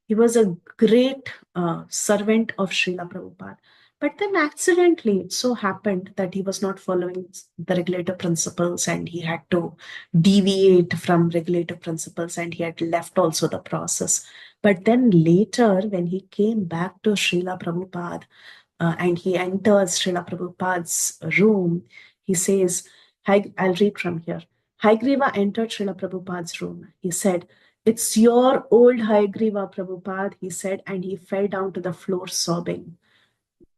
he was a great servant of Srila Prabhupada. But then accidentally, it so happened that he was not following the regulative principles and he had to deviate from regulative principles and he had left also the process. But then later, when he came back to Srila Prabhupada and he enters Srila Prabhupada's room, he says, I'll read from here. Haigriva entered Srila Prabhupada's room. He said, "It's your old Haigriva, Prabhupada," he said, and he fell down to the floor sobbing.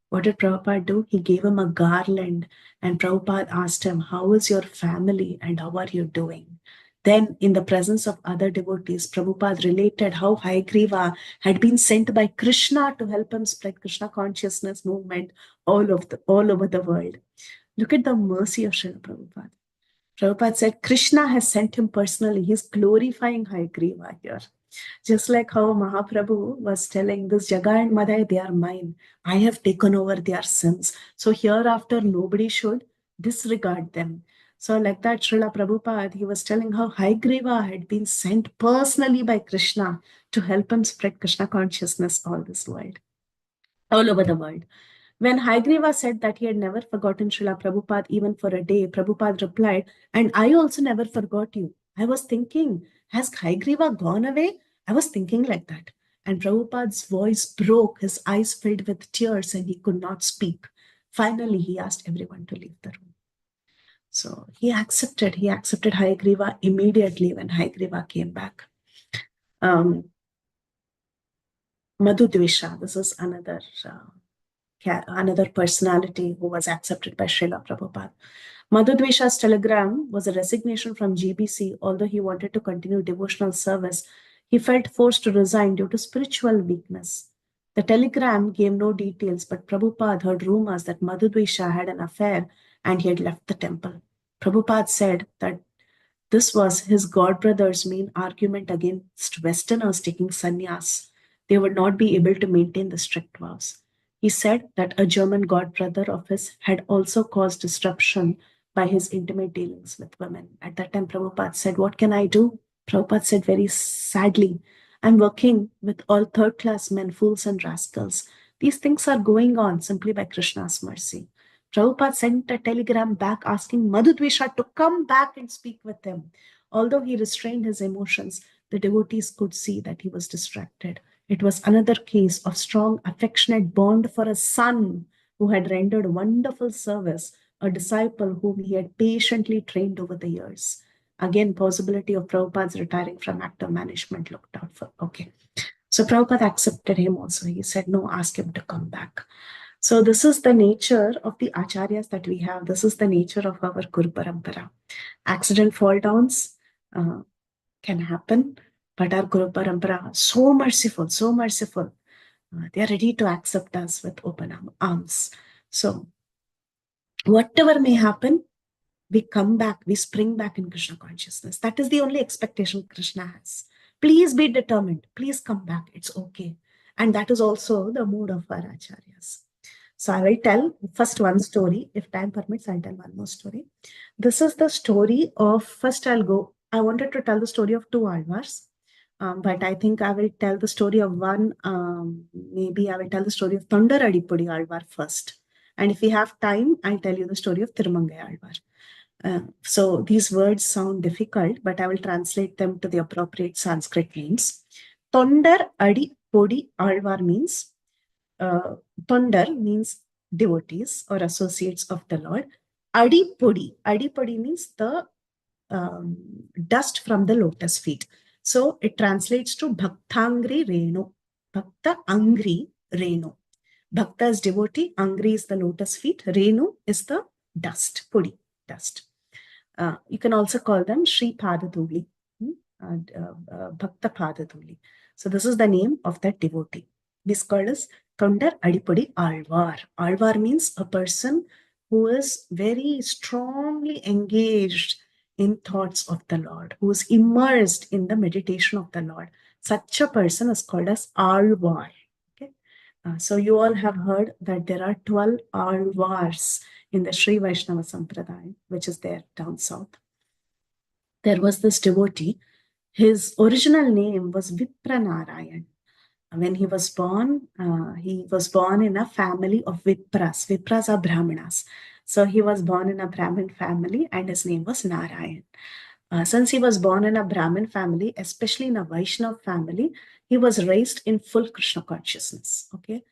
What did Prabhupada do? He gave him a garland, and Prabhupada asked him, "How is your family and how are you doing?" Then, in the presence of other devotees, Prabhupada related how Haigriva had been sent by Krishna to help him spread Krishna consciousness movement all over the world. Look at the mercy of Srila Prabhupada. Prabhupada said, Krishna has sent him personally. He's glorifying Haigriva here. Just like how Mahaprabhu was telling, this Jaga and Madhya, they are mine. I have taken over their sins. So hereafter, nobody should disregard them. So like that, Srila Prabhupada, he was telling how Haigriva had been sent personally by Krishna to help him spread Krishna consciousness all over the world. When Haigriva said that he had never forgotten Srila Prabhupada even for a day, Prabhupada replied, "And I also never forgot you. I was thinking, has Haigriva gone away? I was thinking like that." And Prabhupada's voice broke, his eyes filled with tears, and he could not speak. Finally, he asked everyone to leave the room. So he accepted Haigriva immediately when Haigriva came back. Madhudvisha, this is another personality who was accepted by Srila Prabhupada. Madhudvisha's telegram was a resignation from GBC. Although he wanted to continue devotional service, he felt forced to resign due to spiritual weakness. The telegram gave no details, but Prabhupada heard rumors that Madhudvisha had an affair and he had left the temple. Prabhupada said that this was his godbrother's main argument against Westerners taking sannyas. They would not be able to maintain the strict vows. He said that a German godbrother of his had also caused disruption by his intimate dealings with women. At that time, Prabhupada said, "What can I do?" Prabhupada said very sadly, "I'm working with all third-class men, fools and rascals. These things are going on simply by Krishna's mercy." Prabhupada sent a telegram back asking Madhudvisha to come back and speak with him. Although he restrained his emotions, the devotees could see that he was distracted. It was another case of strong, affectionate bond for a son who had rendered wonderful service, a disciple whom he had patiently trained over the years. Again, possibility of Prabhupada's retiring from active management looked out for. Okay. So Prabhupada accepted him also. He said, no, ask him to come back. So this is the nature of the acharyas that we have. This is the nature of our Guru Parampara. Accident fall downs can happen, but our Guru Parampara, so merciful, so merciful. They are ready to accept us with open arms. So whatever may happen, we come back, we spring back in Krishna consciousness. That is the only expectation Krishna has. Please be determined. Please come back. It's okay. And that is also the mood of our acharyas. So I will tell first one story. If time permits, I'll tell one more story. This is the story of, first I wanted to tell the story of two Alvars. But I think I will tell the story of one, maybe I will tell the story of Tondar Adipudi Alvar first. And if we have time, I'll tell you the story of Tirumangai Alvar. So these words sound difficult, but I will translate them to the appropriate Sanskrit names. Tondar Adipudi Alvar means, Tondar means devotees or associates of the Lord. Adipudi means the dust from the lotus feet. So it translates to Bhaktangri Renu. Bhakta Angri Renu. Bhakta is devotee, Angri is the lotus feet, Renu is the dust, Pudi, dust. You can also call them Sri Padaduli, Bhakta Padaduli. So this is the name of that devotee. This called as Tondar Adipudi Alvar. Alvar means a person who is very strongly engaged in thoughts of the Lord, who is immersed in the meditation of the Lord. Such a person is called as Alvar. Okay? So you all have heard that there are 12 Alvars in the Sri Vaishnava Sampradaya, which is there down south. There was this devotee. His original name was Vipranarayan. When he was born in a family of Vipras. Vipras are Brahmanas. So he was born in a Brahmin family and his name was Narayan. Since he was born in a Brahmin family, especially in a Vaishnava family, he was raised in full Krishna consciousness. Okay,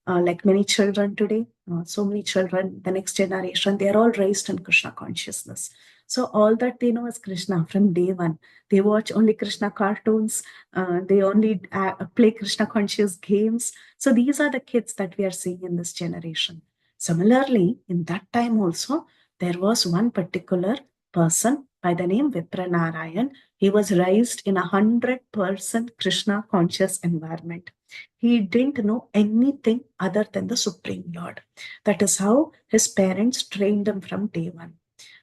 like many children today, so many children, the next generation, they are all raised in Krishna consciousness. So all that they know is Krishna from day one. They watch only Krishna cartoons. They only play Krishna conscious games. So these are the kids that we are seeing in this generation. Similarly, in that time also, there was one particular person by the name Vipranarayan. He was raised in 100% Krishna conscious environment. He didn't know anything other than the Supreme Lord. That is how his parents trained him from day one.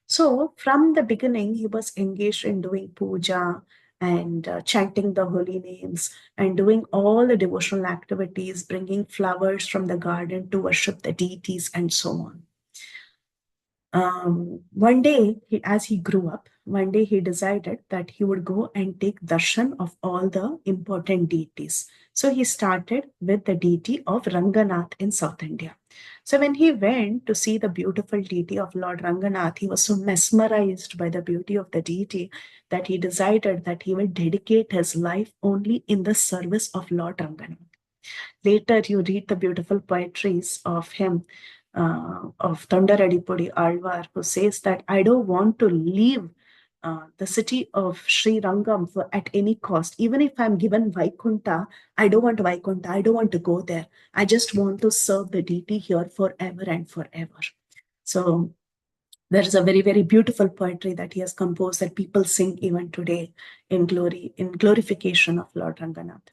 So from the beginning, he was engaged in doing puja and chanting the holy names and doing all the devotional activities, bringing flowers from the garden to worship the deities and so on. One day, as he grew up, one day he decided that he would go and take darshan of all the important deities. So he started with the deity of Ranganath in South India. So when he went to see the beautiful deity of Lord Ranganath, he was so mesmerized by the beauty of the deity that he decided that he will dedicate his life only in the service of Lord Ranganath. Later, you read the beautiful poetries of him, of Tondar Adipudi Alvar, who says that I don't want to leave the city of Sri Rangam at any cost. Even if I'm given Vaikunta, I don't want Vaikunta. I don't want to go there. I just want to serve the deity here forever and forever. So there is a very, very beautiful poetry that he has composed that people sing even today in glorification of Lord Ranganath.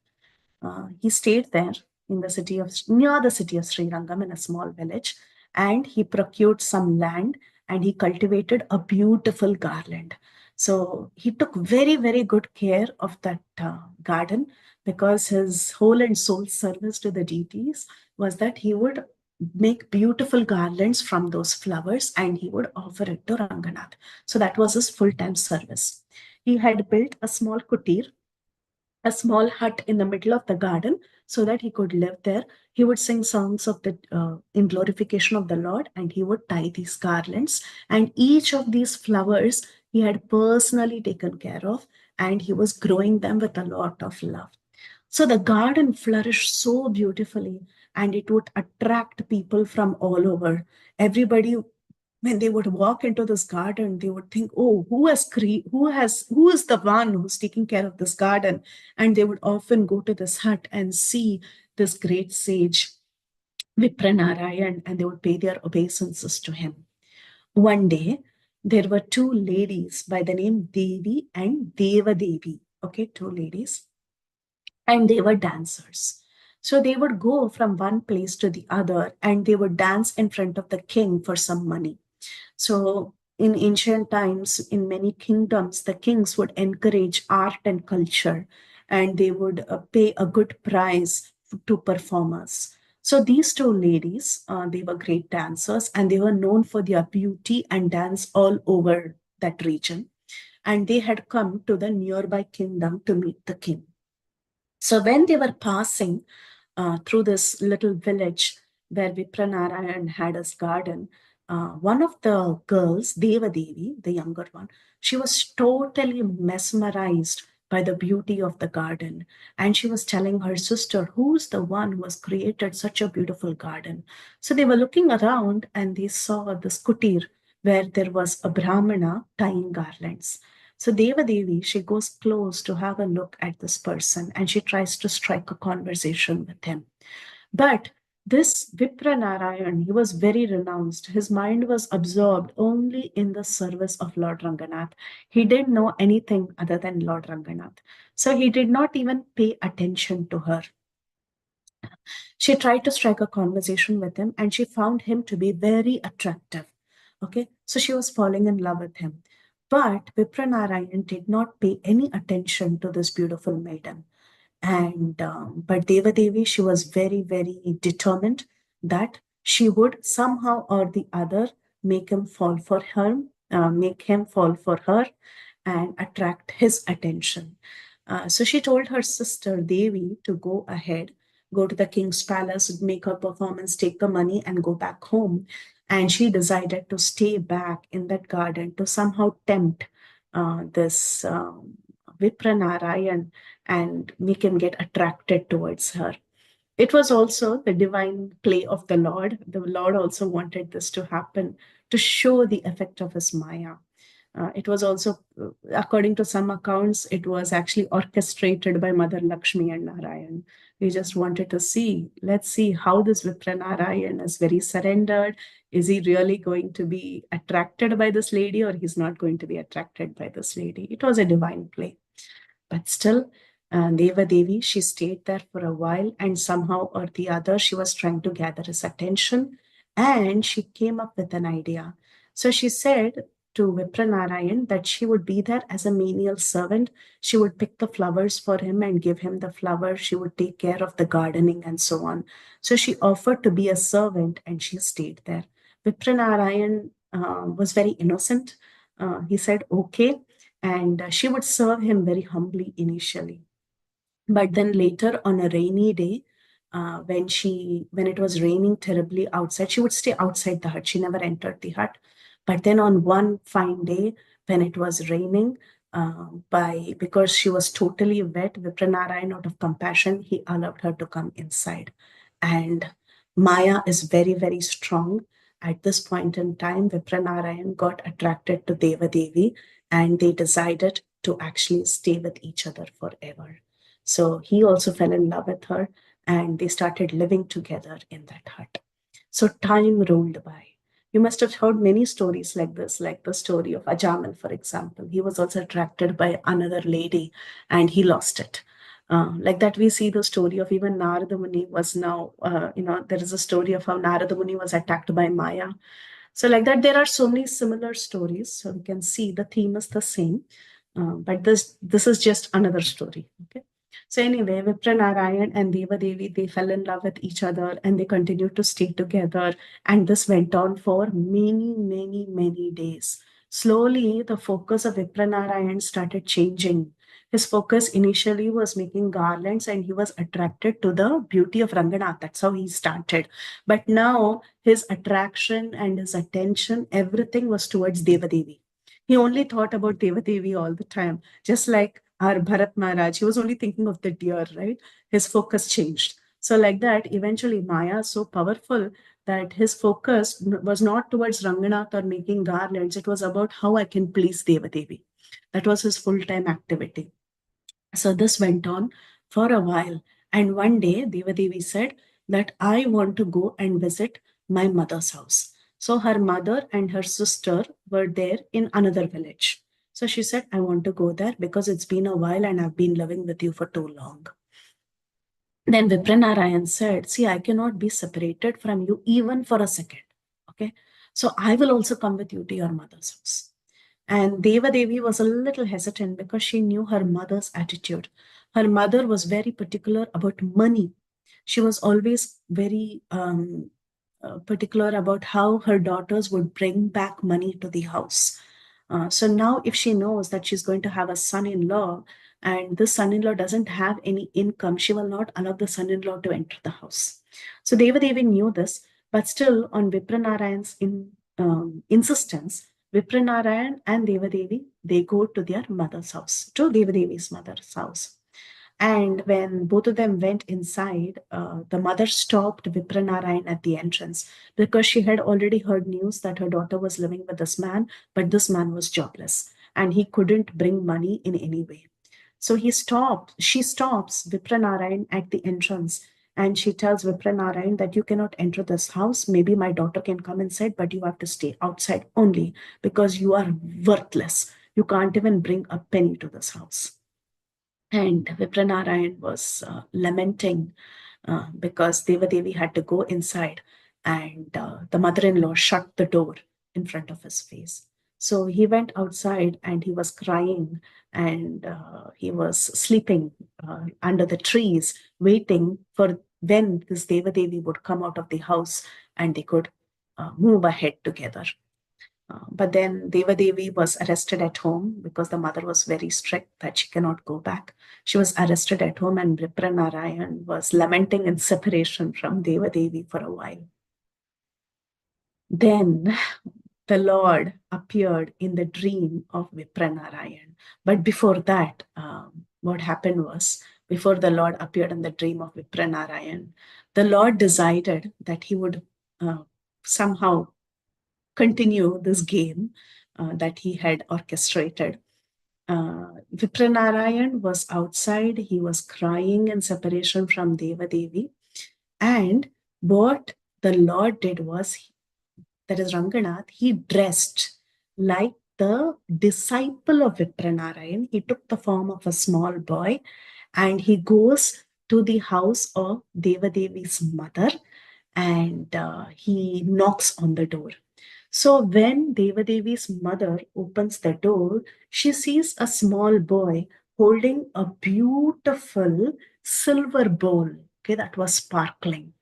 He stayed there in the city of near the city of Srirangam in a small village, and he procured some land and he cultivated a beautiful garland. So he took very, very good care of that garden, because his whole and soul service to the deities was that he would make beautiful garlands from those flowers and he would offer it to Ranganath. So that was his full-time service. He had built a small kutir, a small hut in the middle of the garden, so that he could live there. He would sing songs of the in glorification of the Lord, and he would tie these garlands. And each of these flowers he had personally taken care of, and he was growing them with a lot of love. So the garden flourished so beautifully, and it would attract people from all over. Everybody, when they would walk into this garden, they would think, "Oh, who is the one who's taking care of this garden?" And they would often go to this hut and see this great sage, Vipranarayan, and they would pay their obeisances to him. One day, there were two ladies by the name Devi and Devi. Okay, two ladies, and they were dancers. So they would go from one place to the other and they would dance in front of the king for some money. So in ancient times, in many kingdoms, the kings would encourage art and culture, and they would pay a good price to performers. So these two ladies, they were great dancers, and they were known for their beauty and dance all over that region. And they had come to the nearby kingdom to meet the king. So when they were passing through this little village where Vipranarayan had his garden, one of the girls, Devi, the younger one, she was totally mesmerized by the beauty of the garden. And she was telling her sister, "Who's the one who has created such a beautiful garden?" So they were looking around and they saw this kutir where there was a Brahmana tying garlands. So Devi, she goes close to have a look at this person and she tries to strike a conversation with him. But this Vipranarayan, he was very renounced. His mind was absorbed only in the service of Lord Ranganath. He didn't know anything other than Lord Ranganath. So he did not even pay attention to her. She tried to strike a conversation with him and she found him to be very attractive. Okay, so she was falling in love with him. But Vipranarayan did not pay any attention to this beautiful maiden. And but Devi, she was very, very determined that she would somehow or the other make him fall for her, and attract his attention. So she told her sister Devi to go ahead, go to the king's palace, make her performance, take the money, and go back home. And she decided to stay back in that garden to somehow tempt this Vipranarayan and make him get attracted towards her. It was also the divine play of the Lord. The Lord also wanted this to happen to show the effect of his Maya. It was also, according to some accounts, it was actually orchestrated by Mother Lakshmi and Narayan. We just wanted to see, let's see how this Vipranarayan is very surrendered. Is he really going to be attracted by this lady or he's not going to be attracted by this lady? It was a divine play. But still, Devi, she stayed there for a while and somehow or the other, she was trying to gather his attention and she came up with an idea. So she said to Vipranarayan that she would be there as a menial servant. She would pick the flowers for him and give him the flowers. She would take care of the gardening and so on. So she offered to be a servant and she stayed there. Vipranarayan was very innocent. He said, okay. And she would serve him very humbly initially. But then later on a rainy day, when it was raining terribly outside, she would stay outside the hut. She never entered the hut. But then on one fine day, when it was raining, because she was totally wet, Vipranarayan, out of compassion, he allowed her to come inside. And Maya is very, very strong. At this point in time, Vipranarayan got attracted to Devi, and they decided to actually stay with each other forever. So he also fell in love with her and they started living together in that hut. So time rolled by. You must have heard many stories like this, like the story of Ajamal, for example. He was also attracted by another lady and he lost it. Like that, we see the story of even Narada Muni was now, there is a story of how Narada Muni was attacked by Maya. So like that, there are so many similar stories. So we can see the theme is the same, but this is just another story. Okay. So anyway, Vipranarayan and Deva Devi, they fell in love with each other and they continued to stay together. And this went on for many, many, many days. Slowly, the focus of Vipranarayan started changing. His focus initially was making garlands and he was attracted to the beauty of Ranganath. That's how he started. But now his attraction and his attention, everything was towards Deva Devi. He only thought about Deva Devi all the time, just like our Bharat Maharaj. He was only thinking of the deer, right? His focus changed. So like that, eventually Maya is so powerful that his focus was not towards Ranganath or making garlands. It was about how I can please Deva Devi. That was his full-time activity. So this went on for a while. And one day, Devadevi said that I want to go and visit my mother's house. So her mother and her sister were there in another village. So she said, I want to go there because it's been a while and I've been living with you for too long. Then Vipranarayan said, see, I cannot be separated from you even for a second. Okay. So I will also come with you to your mother's house. And Deva Devi was a little hesitant because she knew her mother's attitude. Her mother was very particular about money. She was always very particular about how her daughters would bring back money to the house. So now if she knows that she's going to have a son-in-law and this son-in-law doesn't have any income, she will not allow the son-in-law to enter the house. So Deva Devi knew this, but still on Vipranarayan's insistence, Vipranarayan and Devadevi, they go to their mother's house, to Devadevi's mother's house. And when both of them went inside, the mother stopped Vipranarayan at the entrance because she had already heard news that her daughter was living with this man, but this man was jobless and he couldn't bring money in any way. So she stops Vipranarayan at the entrance and she tells Vipranarayan that you cannot enter this house. Maybe my daughter can come inside, but you have to stay outside only because you are worthless. You can't even bring a penny to this house. And Vipranarayan was lamenting because Devadevi had to go inside and the mother-in-law shut the door in front of his face. So he went outside and he was crying and he was sleeping under the trees, waiting for when this Devadevi would come out of the house and they could move ahead together. But then Devadevi was arrested at home because the mother was very strict that she cannot go back. She was arrested at home and Vipranarayan was lamenting in separation from Devadevi for a while. Then the Lord appeared in the dream of Vipranarayan. But before that, what happened was, before the Lord appeared in the dream of Vipranarayan, the Lord decided that he would somehow continue this game that he had orchestrated. Vipranarayan was outside. He was crying in separation from Devadevi. And what the Lord did was, that is Ranganath, he dressed like the disciple of Vipranarayan. He took the form of a small boy and he goes to the house of Devadevi's mother and he knocks on the door. So when Devadevi's mother opens the door, she sees a small boy holding a beautiful silver bowl, okay, that was sparkling.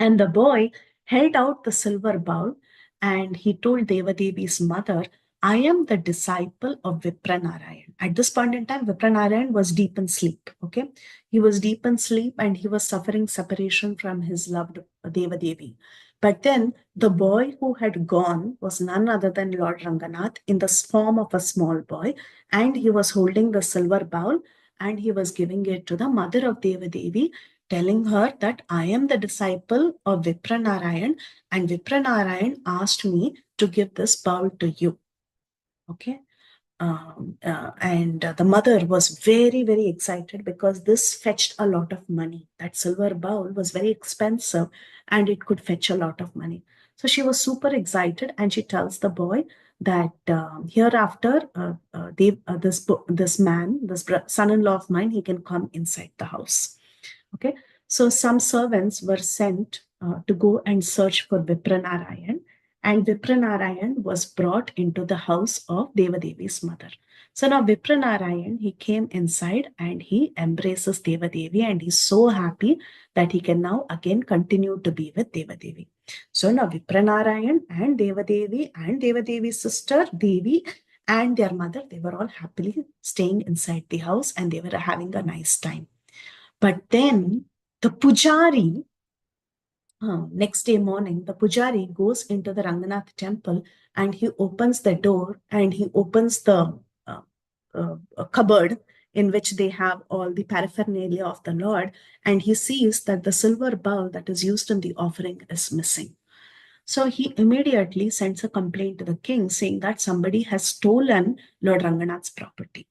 And the boy held out the silver bowl and he told Devadevi's mother, I am the disciple of Vipranarayan. At this point in time, Vipranarayan was deep in sleep, okay? He was deep in sleep and he was suffering separation from his loved Devadevi. But then the boy who had gone was none other than Lord Ranganath in the form of a small boy, and he was holding the silver bowl and he was giving it to the mother of Devadevi, telling her that I am the disciple of Vipranarayan and Vipranarayan asked me to give this bowl to you. Okay. And the mother was very, very excited because this fetched a lot of money. That silver bowl was very expensive and it could fetch a lot of money. So she was super excited and she tells the boy that hereafter this man, this son-in-law of mine, he can come inside the house. Okay, so some servants were sent to go and search for Vipranarayan, and Vipranarayan was brought into the house of Devadevi's mother. So now Vipranarayan, he came inside and he embraces Devadevi, and he's so happy that he can now again continue to be with Devadevi. So now Vipranarayan and Devadevi's sister Devi and their mother, they were all happily staying inside the house and they were having a nice time. But then the pujari, next day morning, the pujari goes into the Ranganath temple and he opens the door and he opens the cupboard in which they have all the paraphernalia of the Lord, and he sees that the silver bowl that is used in the offering is missing. So he immediately sends a complaint to the king saying that somebody has stolen Lord Ranganath's property.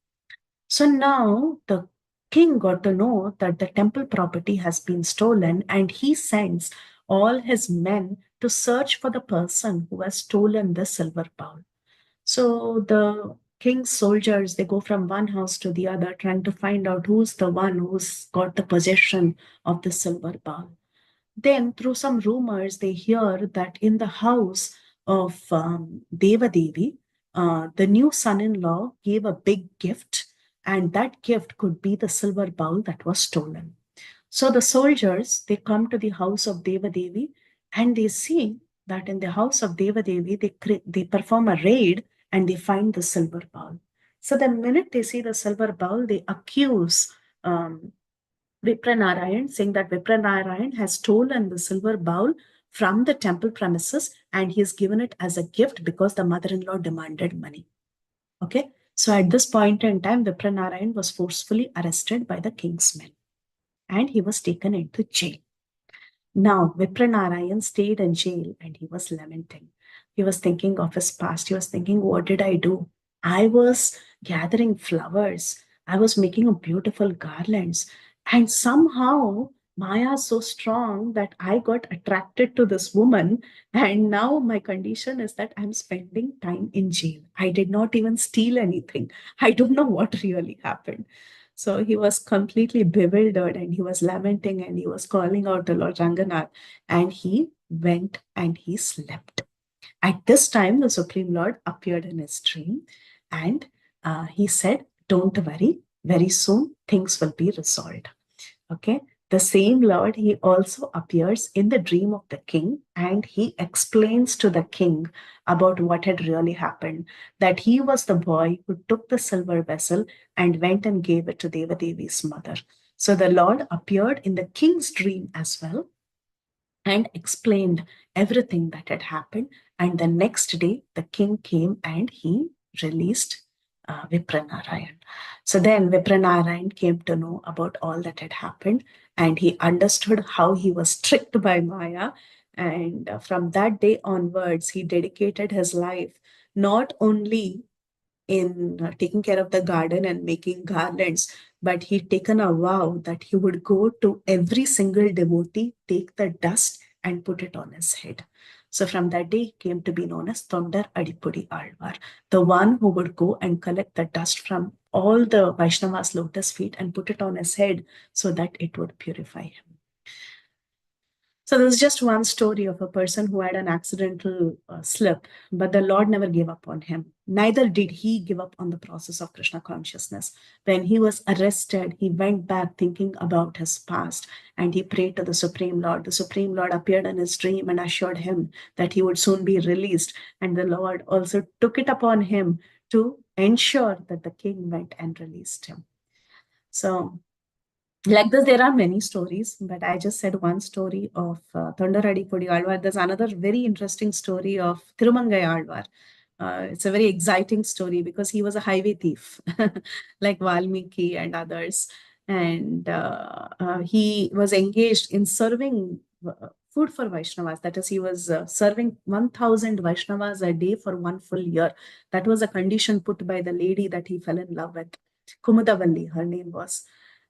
So now the king got to know that the temple property has been stolen, and he sends all his men to search for the person who has stolen the silver bowl. So the king's soldiers, they go from one house to the other trying to find out who's the one who's got the possession of the silver bowl. Then through some rumors, they hear that in the house of Devadevi, the new son-in-law gave a big gift, and that gift could be the silver bowl that was stolen. So the soldiers, they come to the house of Devadevi and they see that in the house of Devadevi, they perform a raid and they find the silver bowl. So the minute they see the silver bowl, they accuse Vipranarayan, saying that Vipranarayan has stolen the silver bowl from the temple premises and he has given it as a gift because the mother-in-law demanded money. Okay, so at this point in time, Vipranarayan was forcefully arrested by the king's men and he was taken into jail. Now, Vipranarayan stayed in jail and he was lamenting. He was thinking of his past. He was thinking, what did I do? I was gathering flowers. I was making beautiful garlands. And somehow Maya is so strong that I got attracted to this woman. And now my condition is that I'm spending time in jail. I did not even steal anything. I don't know what really happened. So he was completely bewildered and he was lamenting and he was calling out to Lord Ranganath, and he went and he slept. At this time, the Supreme Lord appeared in his dream and he said, don't worry, very soon things will be resolved. Okay. The same Lord, he also appears in the dream of the king and he explains to the king about what had really happened, that he was the boy who took the silver vessel and went and gave it to Devadevi's mother. So the Lord appeared in the king's dream as well and explained everything that had happened. And the next day, the king came and he released Vipranarayan. So then Vipranarayan came to know about all that had happened and he understood how he was tricked by Maya. And from that day onwards, he dedicated his life not only in taking care of the garden and making garlands, but he'd taken a vow that he would go to every single devotee, take the dust and put it on his head. So from that day, he came to be known as Tondar Adipudi Alvar, the one who would go and collect the dust from all the Vaishnava's lotus feet and put it on his head so that it would purify him. So there's just one story of a person who had an accidental slip, but the Lord never gave up on him. Neither did he give up on the process of Krishna consciousness. When he was arrested, he went back thinking about his past and he prayed to the Supreme Lord. The Supreme Lord appeared in his dream and assured him that he would soon be released. And the Lord also took it upon him to ensure that the king went and released him. So like this, there are many stories, but I just said one story of Thondaradi Pudi Alvar. There's another very interesting story of Thirumangai Alvar. It's a very exciting story because he was a highway thief, like Valmiki and others. And he was engaged in serving food for Vaishnavas. That is, he was serving 1,000 Vaishnavas a day for 1 full year. That was a condition put by the lady that he fell in love with. Kumudavalli, her name was.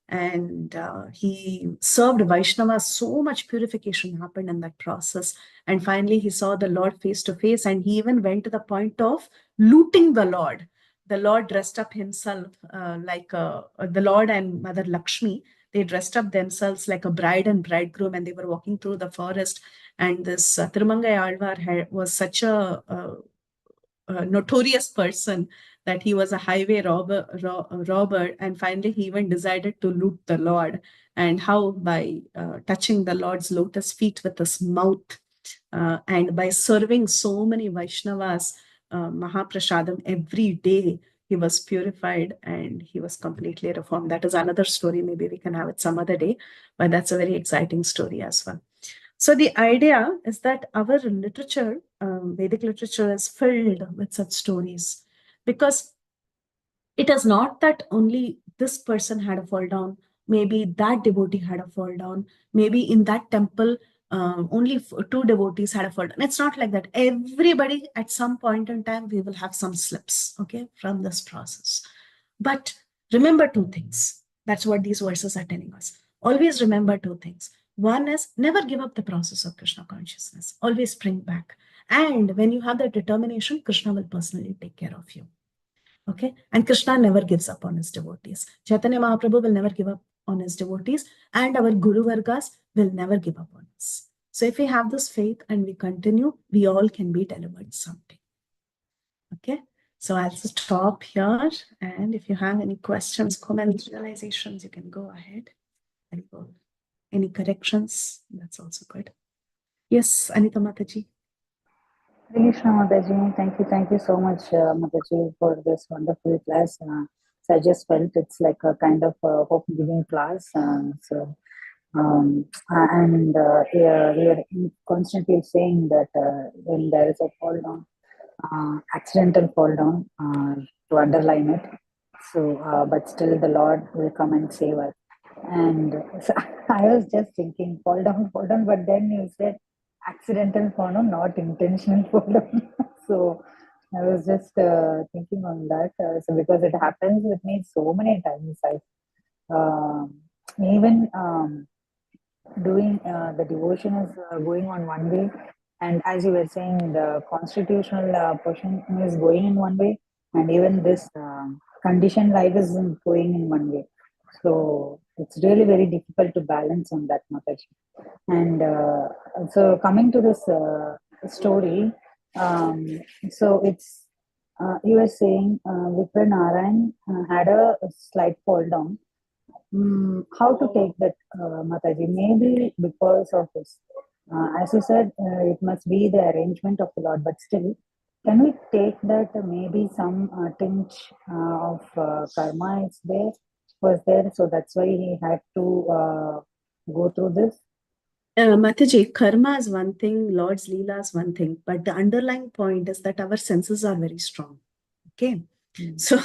and he served Vaishnava. So much purification happened in that process. And finally, he saw the Lord face to face, and he even went to the point of looting the Lord. The Lord dressed up himself like the Lord and Mother Lakshmi. They dressed up themselves like a bride and bridegroom, and they were walking through the forest. And this Tirumangai Alvar was such a notorious person that he was a highway robber, and finally he even decided to loot the Lord. And how? By touching the Lord's lotus feet with his mouth, and by serving so many Vaishnavas Mahaprasadam every day, he was purified and he was completely reformed. That is another story. Maybe we can have it some other day, but that's a very exciting story as well. So the idea is that our literature, Vedic literature, is filled with such stories, because it is not that only this person had a fall down, maybe that devotee had a fall down, maybe in that temple only two devotees had a fall down. It's not like that. Everybody at some point in time, we will have some slips, okay, from this process. But remember two things. That's what these verses are telling us. Always remember two things. One is never give up the process of Krishna consciousness. Always spring back. And when you have that determination, Krishna will personally take care of you. Okay? And Krishna never gives up on his devotees. Chaitanya Mahaprabhu will never give up on his devotees, and our Guru Vargas will never give up on us. So if we have this faith and we continue, we all can be delivered someday. Okay? So I'll stop here. And if you have any questions, comments, realizations, you can go ahead and go. Any corrections? That's also good. Yes, Anita Mataji. Krishna Mataji, thank you so much, Mataji, for this wonderful class. So I just felt it's like a kind of hope-giving class. We are constantly saying that when there is a fall down, accidental fall down, to underline it. So, but still the Lord will come and save us. And so I was just thinking, fall down, but then you said accidental fall down, not intentional fall down. So I was just thinking on that. So because it happens with me so many times, even doing the devotion is going on one way, and as you were saying, the constitutional portion is going in one way, and even this conditioned life is going in one way. So it's really very difficult to balance on that, Mataji. And so coming to this story, so it's you were saying Vipra Narayan had a slight fall down. How to take that, Mataji? Maybe because of this. As you said, it must be the arrangement of the Lord, but still, can we take that maybe some tinge of karma was there, so that's why he had to go through this? Mataji, karma is one thing, Lord's Leela is one thing, but the underlying point is that our senses are very strong. Okay. So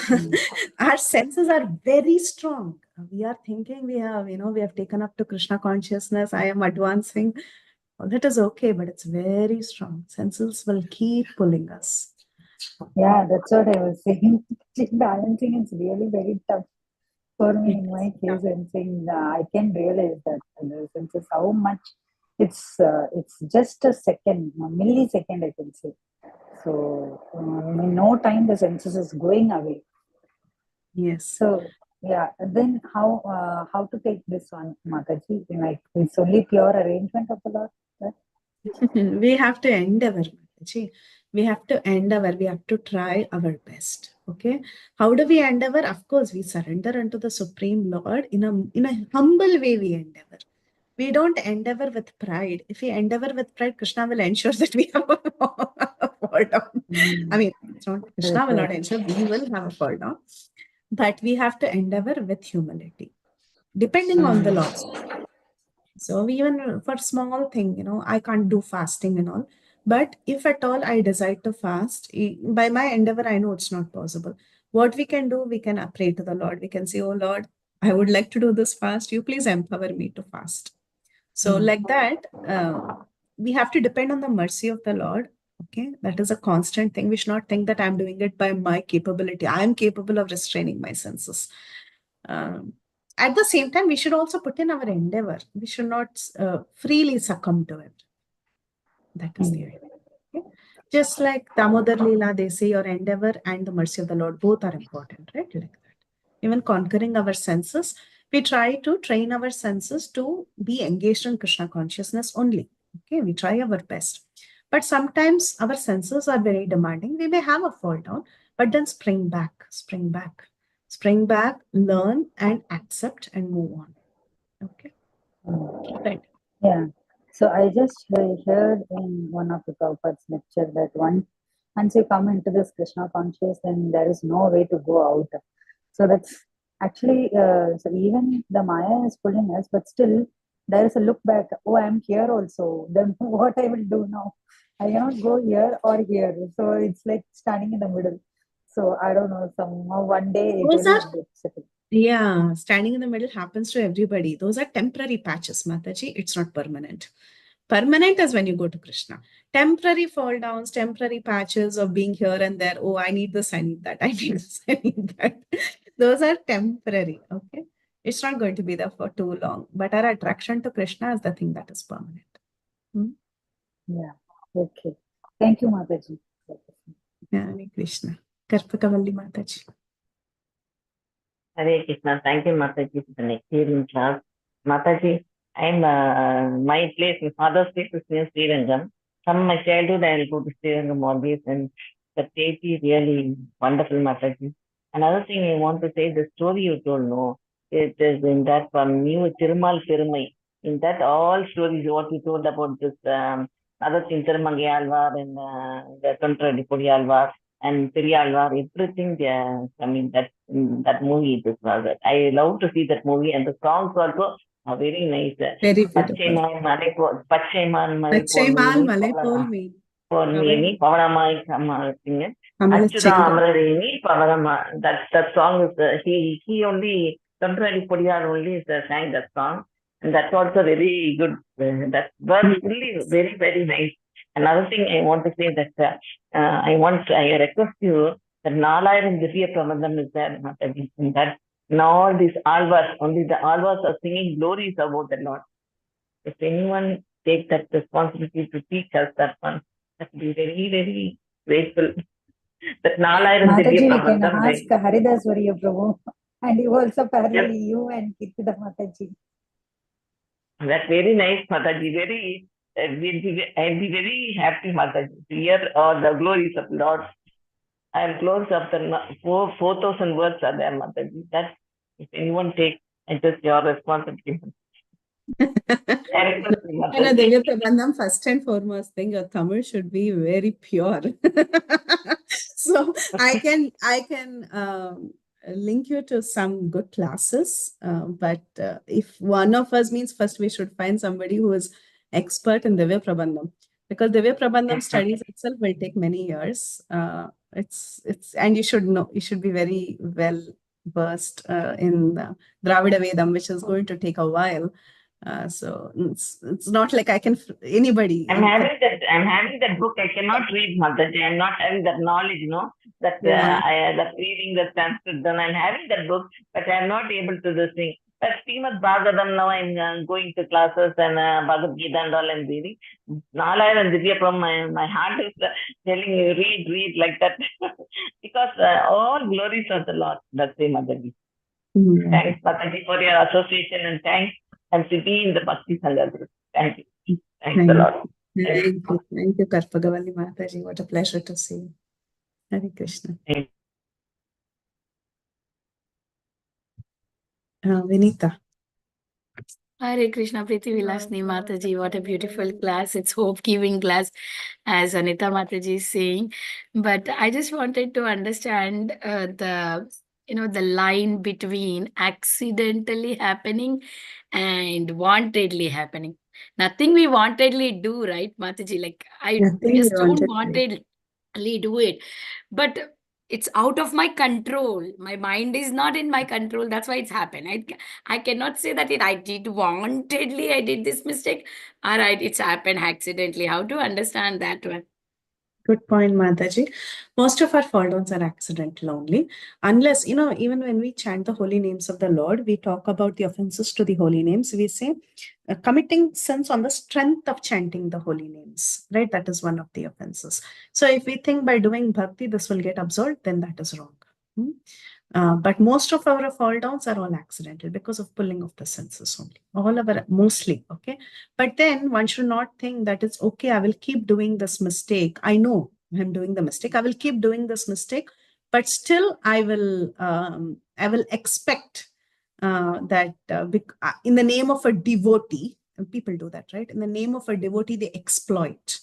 our senses are very strong. We are thinking we have taken up to Krishna consciousness. I am advancing. Well, that is okay, but it's very strong. Senses will keep pulling us. Yeah, that's what I was saying. Balancing is really very tough for me in my case. I'm saying I can realize that the senses how much it's just a second, a millisecond, I can say. So in no time the senses is going away. Yes. So yeah, then how to take this one, Mataji? Like it's only pure arrangement of the Lord. Right? We have to endeavor, Mataji. We have to try our best. Okay. How do we endeavor? Of course, we surrender unto the Supreme Lord in a humble way. We endeavor. We don't endeavor with pride. If we endeavor with pride, Krishna will ensure that we have a fall down. I mean, it's not Krishna will not ensure, we will have a fall down. But we have to endeavor with humility, depending on the Lord. So even for small thing, I can't do fasting and all. But if at all I decide to fast, by my endeavor, I know it's not possible. What we can do, we can pray to the Lord. We can say, oh Lord, I would like to do this fast. You please empower me to fast. So like that, we have to depend on the mercy of the Lord. Okay, that is a constant thing. We should not think that I'm doing it by my capability. I am capable of restraining my senses. at the same time, we should also put in our endeavor. We should not freely succumb to it. That is the idea. Okay? Just like Damodar Leela, they say your endeavor and the mercy of the Lord both are important, right? Like that. Even conquering our senses, we try to train our senses to be engaged in Krishna consciousness only. Okay, we try our best. But sometimes our senses are very demanding. We may have a fall down, but then spring back, learn and accept and move on. Okay. Right. Yeah. So I just heard in one of the Prabhupada's lecture that once you come into this Krishna conscious, then there is no way to go out. So that's actually, so even the Maya is pulling us, but still there is a look back. Oh, I'm here also. Then what I will do now? I cannot go here or here. So it's like standing in the middle. So I don't know, somehow one day it Those will are get settled. Yeah, standing in the middle happens to everybody. Those are temporary patches, Mataji. It's not permanent. Permanent is when you go to Krishna. Temporary fall downs, temporary patches of being here and there. Oh, I need this, I need that, I need this, I need that. Those are temporary. Okay. It's not going to be there for too long. But our attraction to Krishna is the thing that is permanent. Yeah. Okay. Thank you, Mataji. Yeah, Hare Krishna. Karpakavalli Mataji. Hare Krishna. Thank you, Mataji, for the excellent class. Mataji, I'm my place, my father's place is near Srirangam. From my childhood, I'll go to Srirangam always, and the place is really wonderful, Mataji. Another thing I want to say, the story you told, no, it is in that from new Tirumal Perumai. In that all stories, what you told about this other thing, Tirumangai Alvar and the Contradipuri Alvar and Periyalvar, everything I mean that movie it was. I love to see that movie, and the songs also are very nice. Very beautiful. Pachaimal Malai Pachaimal Malai Polmeen. Pormeni, Pavanamai Kama, Achuda Amradini, Pavanama. That song is he only Temporary Pudiyar only sang that song, and that's also very good. That was really very, very nice. Another thing I want to say that I request you that Nalayaram Divya Prabandham is there, in that in all these alvas, only the alvas are singing glories about the Lord. If anyone take that responsibility to teach us that one, that would be very, very grateful. That Nalayaram Divya Mataji, we can Prabandham, ask Haridas Variya Prabhu, and you also parallel yes. you and Kirtida Mataji. That's very nice, Mataji. Very, I'll be very happy, Mataji, to hear all the glories of Lord. I am close after 4,000 words are there, Mataji. That if anyone takes, it's just your responsibility. Devya Prabandham, first and foremost thing, your Tamil should be very pure. So I can link you to some good classes. But if one of us means, first we should find somebody who is expert in Devya Prabandham, because Devya Prabandham studies itself will take many years. It's and you should know, you should be very well versed in Dravida Vedam, which is going to take a while. So it's not like I can anybody. I'm having that book. I cannot read, Mataji. I'm not having that knowledge, that that reading the Sanskrit. Then I'm having that book, but I'm not able to do this thing. But Srimad Bhagavatam, now I'm going to classes and Bhagavad Gita and all I'm reading. Nalayaram and Divya from my heart is telling you, read like that. Because all glories of the Lord. That's the Mataji. Thanks, Mataji, for your association, and thanks. And to be in the Bhakti Sangha group. Thank you. Thanks a lot. Thank you, Karpagavalli Mataji. What a pleasure to see you. Hare Krishna. Vinita. Hare Krishna, Preethi, Vilasini, Mataji. What a beautiful class. It's hope-giving class, as Anita Mataji is saying. But I just wanted to understand the line between accidentally happening and wantedly happening. Nothing we wantedly do, right, Mataji? Like we just don't wantedly do it. But it's out of my control. My mind is not in my control. That's why it's happened. I cannot say that I did wantedly, I did this mistake. All right, it's happened accidentally. How to understand that one? Good point, Mataji. Most of our fall downs are accidental only. Unless, even when we chant the holy names of the Lord, we talk about the offenses to the holy names. We say committing sins on the strength of chanting the holy names, right? That is one of the offenses. So if we think by doing bhakti, this will get absolved, then that is wrong. But most of our fall downs are all accidental because of pulling of the senses only. Mostly, okay? But then one should not think that it's okay, I will keep doing this mistake. I know I'm doing the mistake. I will keep doing this mistake, but still I will expect that in the name of a devotee, and people do that, right? In the name of a devotee, they exploit.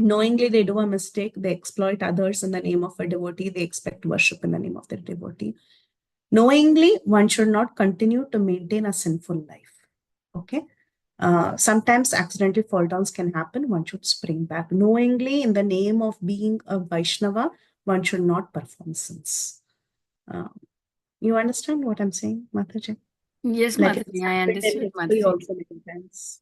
Knowingly they do a mistake, they exploit others in the name of a devotee, they expect worship in the name of their devotee. Knowingly, one should not continue to maintain a sinful life. Okay. Sometimes accidental fall downs can happen. One should spring back. Knowingly, in the name of being a Vaishnava, one should not perform sins. You understand what I'm saying, Mataji? Yes, Like Mataji, I understood, Mataji. also many times.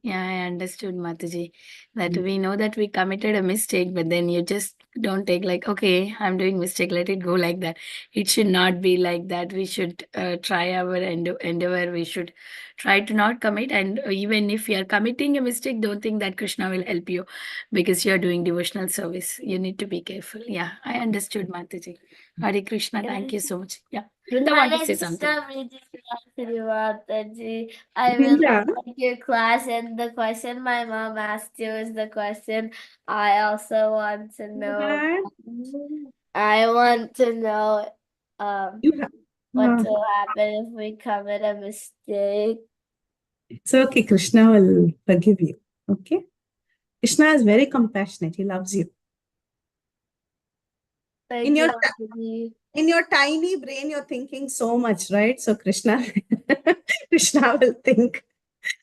Yeah, I understood, Mataji. That Mm. we know that we committed a mistake, but then you just don't take like, okay, I'm doing mistake, let it go like that. It should not be like that. We should try our endeavor. We should try to not commit. And even if you are committing a mistake, don't think that Krishna will help you because you're doing devotional service. You need to be careful. Yeah, I understood, Mataji. Hare Krishna, thank you so much. Yeah, Vrinda want to say something. Mataji. I Yeah. really like your class, and the question my mom asked you is the question I also want to know. I want to know what will happen if we commit a mistake. It's okay. Krishna will forgive you. Okay. Krishna is very compassionate. He loves you. Thank In you, your Mataji. in your tiny brain, you're thinking so much, right? So Krishna will think,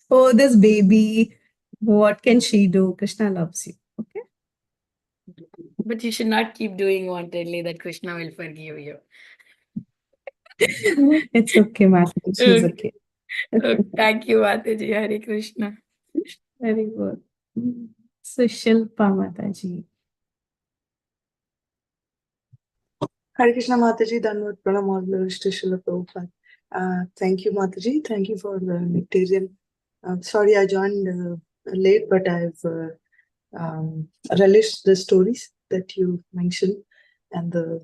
oh, this baby, what can she do? Krishna loves you. Okay. But you should not keep doing wantedly, that Krishna will forgive you. It's okay, Mataji. She's okay. Thank you, Mataji. Hare Krishna. Very good. So Shilpa Mataji. Hare Krishna Mataji, Danvat Pranam, all glories to Srila Prabhupada. Thank you, Mataji. Thank you for the nectarian. Sorry, I joined late, but I've relished the stories that you mentioned and the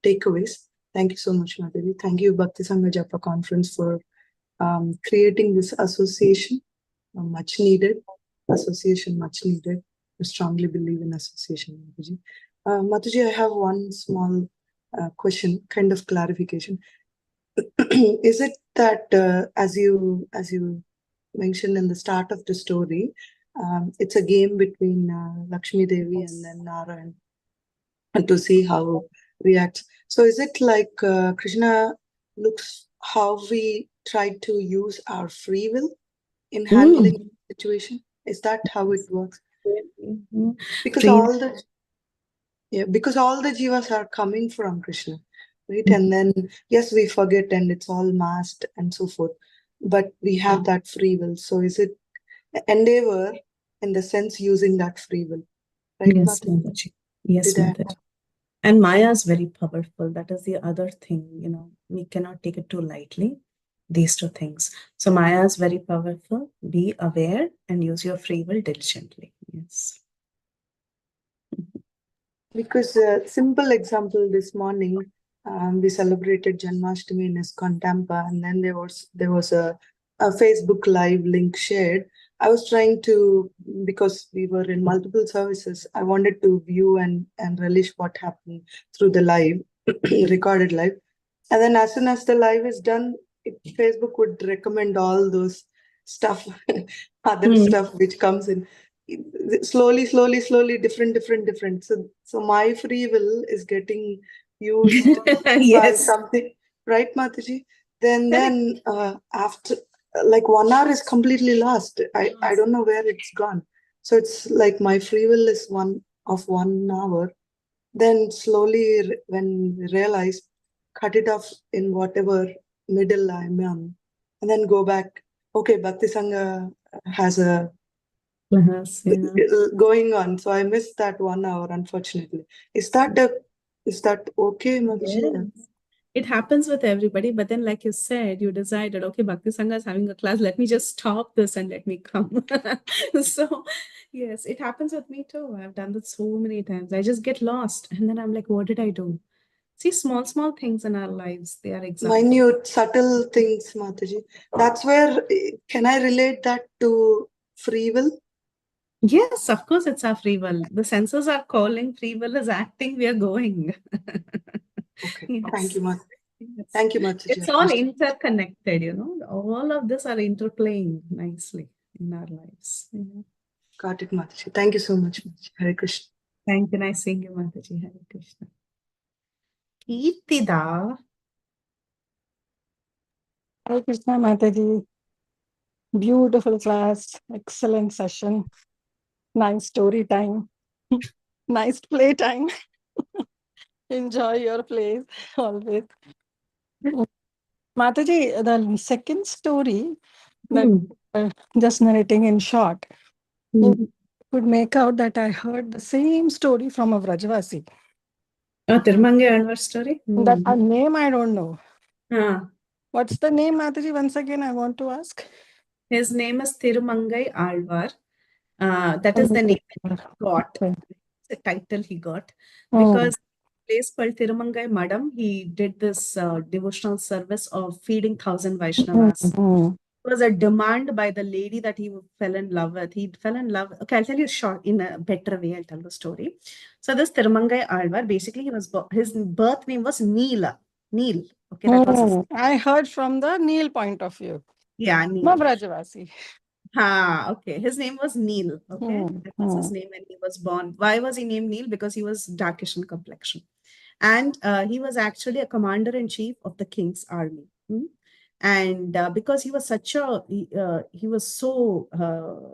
takeaways. Thank you so much, Mataji. Thank you, Bhakti Sangha Japa Conference, for creating this association, much needed. Association, much needed. I strongly believe in association, Mataji. Mataji, I have one small question, kind of clarification. Is it that as you mentioned in the start of the story, it's a game between Lakshmi Devi and then Narayan, and to see how reacts. So is it like Krishna looks how we try to use our free will in handling the situation? Is that how it works? Because all the jivas are coming from Krishna, right? And then yes, we forget and it's all masked and so forth, but we have that free will. So is it endeavor in the sense using that free will, right? Yes, Mataji. Yes, Mataji. And Maya is very powerful. That is the other thing, we cannot take it too lightly, these two things. So Maya is very powerful. Be aware and use your free will diligently. Yes. Because simple example, this morning we celebrated Janmashtami in ISKCON Tampa, and then there was a Facebook live link shared. I was trying to, because we were in multiple services, I wanted to view and relish what happened through the live, recorded live. And then as soon as the live is done, Facebook would recommend all those stuff, other stuff which comes in. Slowly, different. So my free will is getting used by something, right, Mataji? Then after like 1 hour is completely lost. I don't know where it's gone. So it's like my free will is 1 hour. Then slowly when we realize, cut it off in whatever middle I'm on, and then go back. Okay, Bhakti Sangha has a Class, yeah. going on. So I missed that 1 hour, unfortunately. Is that okay, Mataji? Yes. It happens with everybody, but then, like you said, you decided, okay, Bhakti Sangha is having a class. Let me just stop this and let me come. So, yes, it happens with me too. I've done that so many times. I just get lost, and then I'm like, what did I do? See, small things in our lives, they are exactly Minute, subtle things, Mataji. That's where, can I relate that to free will? Yes, of course, it's our free will. The senses are calling, free will is acting, we are going. Okay, Yes. thank you, Mataji. Yes. Thank you, Mataji. It's all interconnected, you know. All of this are interplaying nicely in our lives. Yeah. Got it, Mataji. Thank you so much, Mataji. Hare Krishna. Thank you. Nice seeing you, Mataji. Hare Krishna. Kirtida. Hare Krishna, Mataji. Beautiful class, excellent session, nice story time, nice play time. Enjoy your plays always. Mataji, the second story that just narrating in short, you could make out that I heard the same story from a Vrajavasi. Tirumangai Alvar story? That a name I don't know. Ah. What's the name, Mataji? Once again, I want to ask. His name is Tirumangai Alvar. That is the name he got. The title he got. Because place called Tirumangai Madam, he did this devotional service of feeding 1,000 Vaishnavas. It was a demand by the lady that he fell in love with. He fell in love. Okay, I'll tell you short in a better way. I'll tell the story. So this Tirumangai Alvar, basically, his birth name was Neela. Neel. Okay, that was his. I heard from the Neil point of view. Yeah, Neel. No Vrajavasi. Okay. His name was Neel. Okay, that was his name when he was born. Why was he named Neel? Because he was darkish in complexion, and he was actually a commander-in-chief of the king's army. And because he was he was so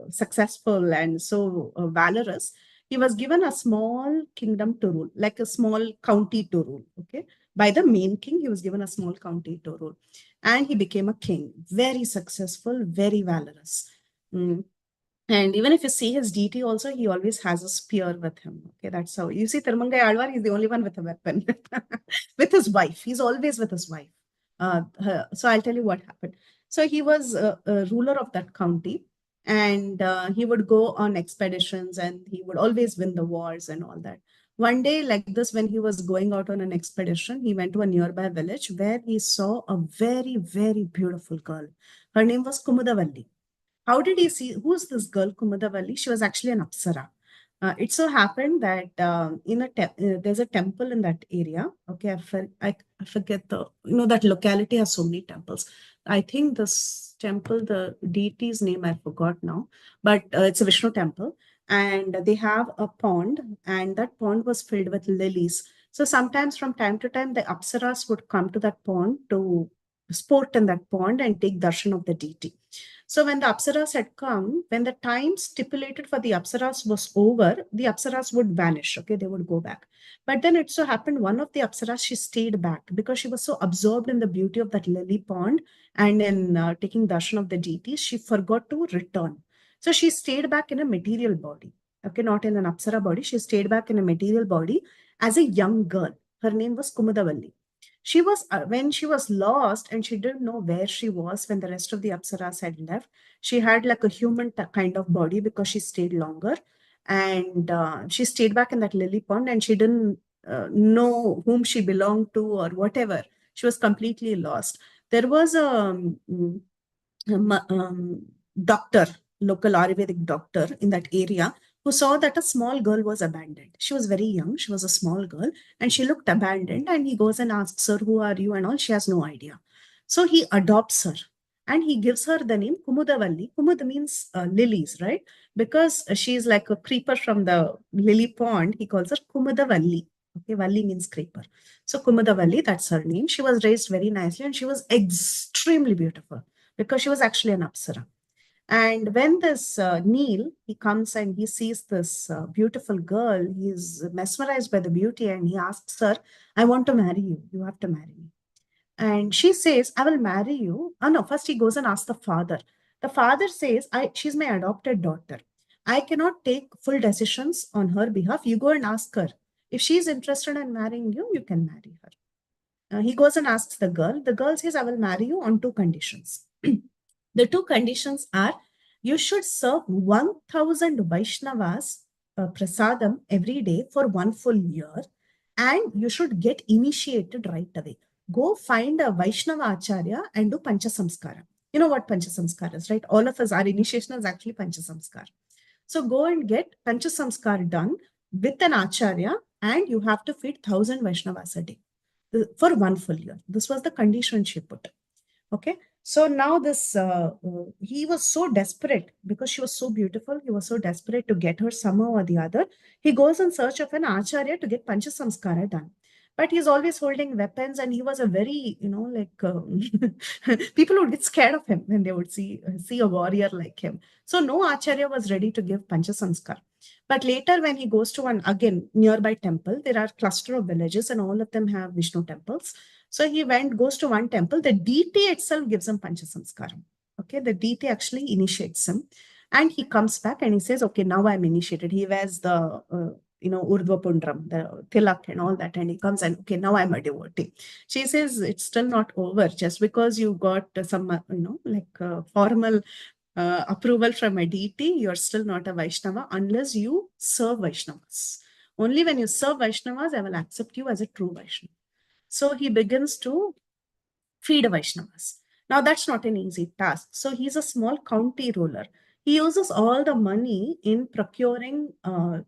successful and so valorous, he was given a small kingdom to rule, like a small county to rule. Okay, by the main king, he was given a small county to rule, and he became a king, very successful, very valorous. And even if you see his deity also, he always has a spear with him. Okay, that's how you see Tirumangai Alvar. He's the only one with a weapon with his wife. He's always with his wife. So I'll tell you what happened. So he was a ruler of that county, and he would go on expeditions, and he would always win the wars and all that. One day, like this, when he was going out on an expedition, he went to a nearby village where he saw a very, very beautiful girl. Her name was Kumudavalli. How did he see who's this girl Kumudavalli? She was actually an Apsara. It so happened that there's a temple in that area. Okay, I forget that locality has so many temples. I think this temple, the deity's name I forgot now, but it's a Vishnu temple, and they have a pond, and that pond was filled with lilies. So sometimes from time to time, the Apsaras would come to that pond to sport in that pond and take darshan of the deity. So when the Apsaras had come, when the time stipulated for the Apsaras was over, the Apsaras would vanish. Okay, they would go back. But then it so happened one of the Apsaras, she stayed back because she was so absorbed in the beauty of that lily pond and in taking darshan of the deities, she forgot to return. So she stayed back in a material body. Okay, not in an Apsara body. She stayed back in a material body as a young girl. Her name was Kumudavalli. She was when she was lost and she didn't know where she was when the rest of the Apsaras had left. She had like a human kind of body because she stayed longer, and she stayed back in that lily pond, and she didn't know whom she belonged to or whatever. She was completely lost. There was a doctor, local Ayurvedic doctor in that area, who saw that a small girl was abandoned. She was very young. She was a small girl and she looked abandoned. And he goes and asks her, "Who are you?" and all. She has no idea. So he adopts her and he gives her the name Kumudavalli. Kumud means lilies, right? Because she is like a creeper from the lily pond. He calls her Kumudavalli. Okay, Valli means creeper. So Kumudavalli, that's her name. She was raised very nicely and she was extremely beautiful because she was actually an Apsara. And when this Neil, he comes and he sees this beautiful girl, he's mesmerized by the beauty and he asks her, "I want to marry you. You have to marry me." And she says, "I will marry you." Oh, no, first he goes and asks the father. The father says, she's my adopted daughter. I cannot take full decisions on her behalf. You go and ask her. If she's interested in marrying you, you can marry her. He goes and asks the girl. The girl says, I will marry you on 2 conditions. The 2 conditions are, you should serve 1,000 Vaishnavas prasadam every day for 1 full year, and you should get initiated right away. Go find a Vaishnava Acharya and do Pancha Samskara. You know what Pancha Samskara is, right? All of us, our initiation is actually Pancha Samskara. So go and get Pancha Samskar done with an Acharya, and you have to feed 1,000 Vaishnavas a day for 1 full year. This was the condition she put. Okay. So now this, he was so desperate because she was so beautiful. He was so desperate to get her somehow or the other. He goes in search of an Acharya to get Pancha Samskara done. But he's always holding weapons, and he was a very, people would get scared of him when they would see a warrior like him. So no Acharya was ready to give Pancha Samskar. But later, when he goes to an, again, nearby temple, there are a cluster of villages and all of them have Vishnu temples. So he goes to one temple. The deity itself gives him Pancha Samskaram. Okay, the deity actually initiates him. And he comes back and he says, okay, now I'm initiated. He wears the, Urdhva Pundram, the tilak and all that. And he comes and, okay, now I'm a devotee. She says, it's still not over. Just because you got some, formal approval from a deity, you're still not a Vaishnava unless you serve Vaishnavas. Only when you serve Vaishnavas, I will accept you as a true Vaishnava. So he begins to feed Vaishnavas. Now that's not an easy task. So he's a small county ruler. He uses all the money in procuring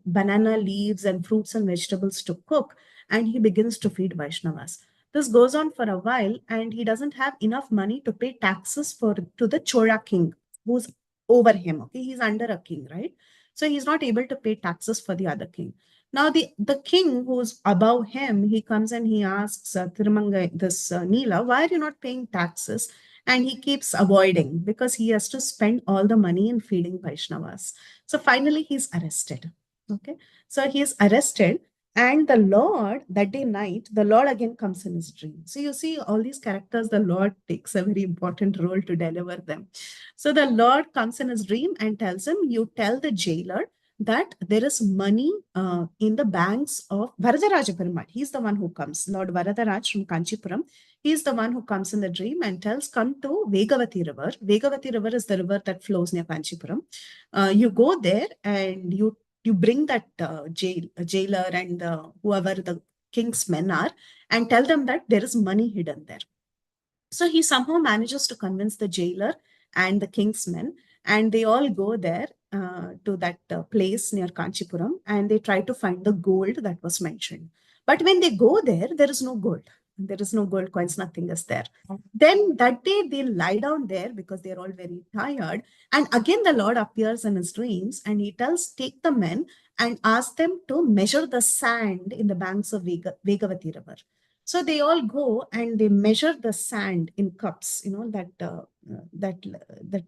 banana leaves and fruits and vegetables to cook, and he begins to feed Vaishnavas. This goes on for a while, and he doesn't have enough money to pay taxes to the Chola king, who's over him. Okay, he's under a king, right? So he's not able to pay taxes for the other king. Now the king who's above him, he comes and he asks Neela, why are you not paying taxes? And he keeps avoiding because he has to spend all the money in feeding Vaishnavas. So finally he's arrested. Okay, so he is arrested, and the Lord, that day night, the Lord again comes in his dream. So you see all these characters, the Lord takes a very important role to deliver them. So the Lord comes in his dream and tells him, you tell the jailer that there is money in the banks of Varadaraja Perumal. He's the one who comes, Lord Varadaraj from Kanchipuram. He's the one who comes in the dream and tells, come to Vegavati River. Vegavati River is the river that flows near Kanchipuram. You go there and you bring that jailer and whoever the king's men are, and tell them that there is money hidden there. So he somehow manages to convince the jailer and the king's men, and they all go there to that place near Kanchipuram, and they try to find the gold that was mentioned. But when they go there, there is no gold. There is no gold coins, nothing is there. Then that day they lie down there because they're all very tired. And again, the Lord appears in his dreams and he tells, take the men and ask them to measure the sand in the banks of Vegavati River. So they all go and they measure the sand in cups, that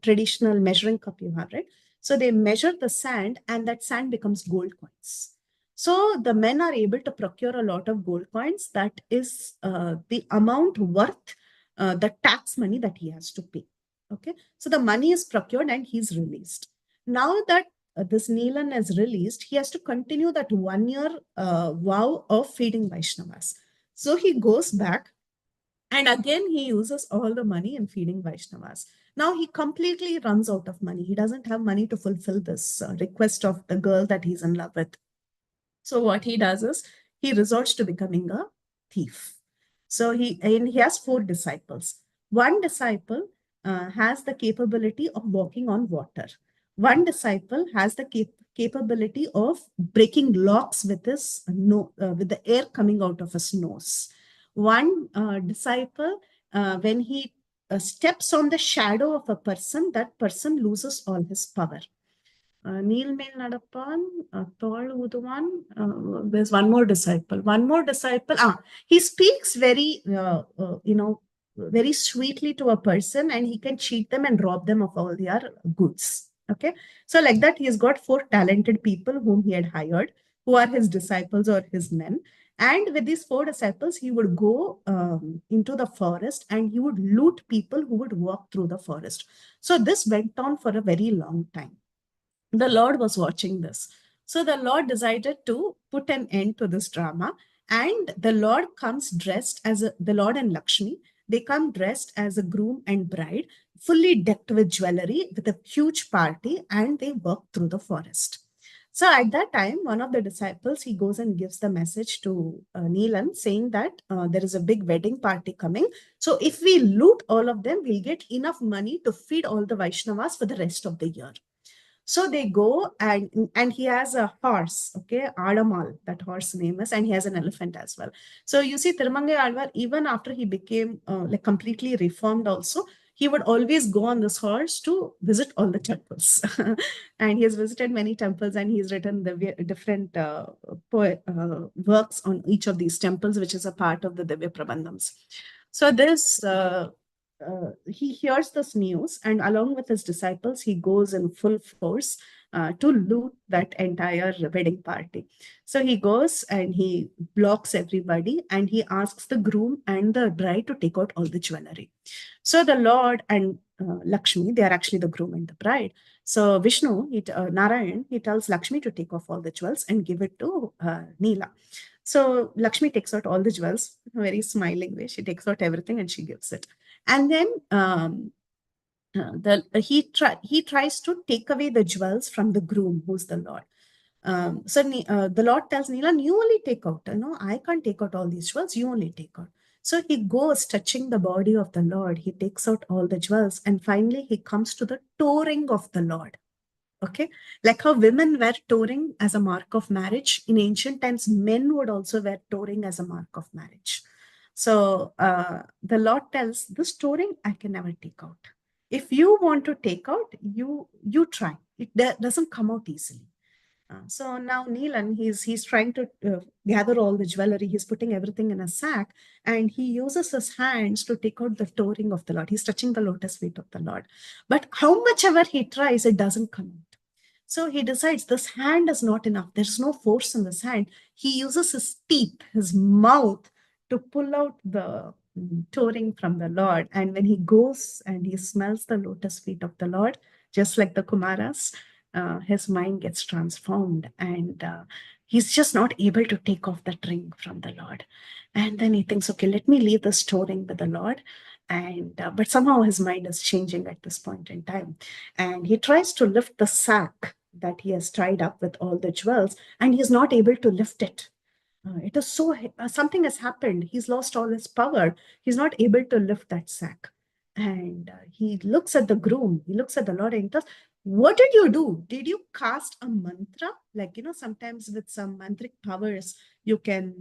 traditional measuring cup you have, right? So they measure the sand, and that sand becomes gold coins. So the men are able to procure a lot of gold coins. That is the amount worth the tax money that he has to pay. Okay, so the money is procured and he's released. Now that this Neelan is released, he has to continue that 1 year vow of feeding Vaishnavas. So he goes back, and again he uses all the money in feeding Vaishnavas. Now he completely runs out of money. He doesn't have money to fulfill this request of the girl that he's in love with. So what he does is he resorts to becoming a thief. So he has 4 disciples. One disciple has the capability of walking on water. One disciple has the capability of breaking locks with his with the air coming out of his nose. One disciple, when he steps on the shadow of a person, that person loses all his power. Neel Mel Nadapan, Tol Uduvan, there's one more disciple. He speaks very, very sweetly to a person, and he can cheat them and rob them of all their goods. Okay. So like that, he's got 4 talented people whom he had hired, who are his disciples or his men. And with these 4 disciples, he would go into the forest and he would loot people who would walk through the forest. So this went on for a very long time. the Lord was watching this. So the Lord decided to put an end to this drama. And the Lord comes dressed as the Lord and Lakshmi. They come dressed as a groom and bride, fully decked with jewelry, with a huge party, and they walk through the forest. So at that time, one of the disciples, he goes and gives the message to Neelan, saying that there is a big wedding party coming. So if we loot all of them, we'll get enough money to feed all the Vaishnavas for the rest of the year. So they go, and he has a horse, okay, Adamal, that horse name is, and he has an elephant as well. So you see, Tirumangai Alvar, even after he became like completely reformed also, he would always go on this horse to visit all the temples. And he has visited many temples, and he's written the different works on each of these temples, which is a part of the Divya Prabandhams. So this he hears this news, and along with his disciples, he goes in full force to loot that entire wedding party. So he goes and he blocks everybody, and he asks the groom and the bride to take out all the jewelry. So the Lord and Lakshmi, they are actually the groom and the bride. So Vishnu, Narayan, he tells Lakshmi to take off all the jewels and give it to Neela. So Lakshmi takes out all the jewels in a very smiling way. She takes out everything and she gives it. And then he tries to take away the jewels from the groom, who's the Lord. So the Lord tells Neelan, you only take out. No, I can't take out all these jewels. You only take out. So he goes touching the body of the Lord. He takes out all the jewels, and finally he comes to the touring of the Lord. Okay, like how women wear touring as a mark of marriage, in ancient times men would also wear touring as a mark of marriage. So the Lord tells, this touring I can never take out. If you want to take out, you try. It doesn't come out easily. So now Neelan, he's trying to gather all the jewelry. He's putting everything in a sack, and he uses his hands to take out the touring of the Lord. He's touching the lotus feet of the Lord. But how much ever he tries, it doesn't come out. So he decides this hand is not enough. There's no force in this hand. He uses his teeth, his mouth, to pull out the touring from the Lord. And when he goes and he smells the lotus feet of the Lord, just like the Kumaras, his mind gets transformed, and he's just not able to take off that ring from the Lord. And then he thinks, okay, let me leave this touring with the Lord. And but somehow his mind is changing at this point in time, and he tries to lift the sack that he has tied up with all the jewels, and he's not able to lift it. It is so something has happened. He's lost all his power. He's not able to lift that sack. And he looks at the groom, he looks at the Lord, and he tells, what did you do? Did you cast a mantra? Like, sometimes with some mantric powers, you can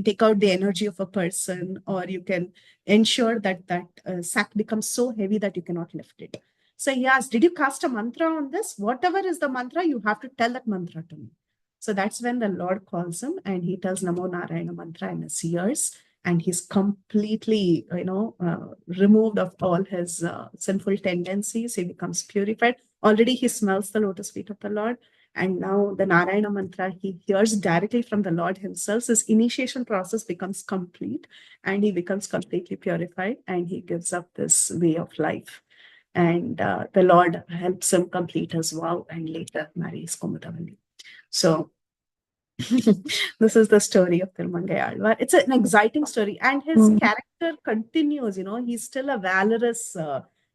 take out the energy of a person, or you can ensure that sack becomes so heavy that you cannot lift it. So he asked, did you cast a mantra on this? Whatever is the mantra, you have to tell that mantra to me. So that's when the Lord calls him, and he tells Namo Narayana mantra in his ears, and he's completely, removed of all his sinful tendencies. He becomes purified. Already he smells the lotus feet of the Lord. And now the Narayana mantra, he hears directly from the Lord himself. His initiation process becomes complete, and he becomes completely purified, and he gives up this way of life. And the Lord helps him complete his vow, and later marries Kumudavali. So this is the story of Tirumangai Alvar. It's an exciting story, and his character continues. He's still a valorous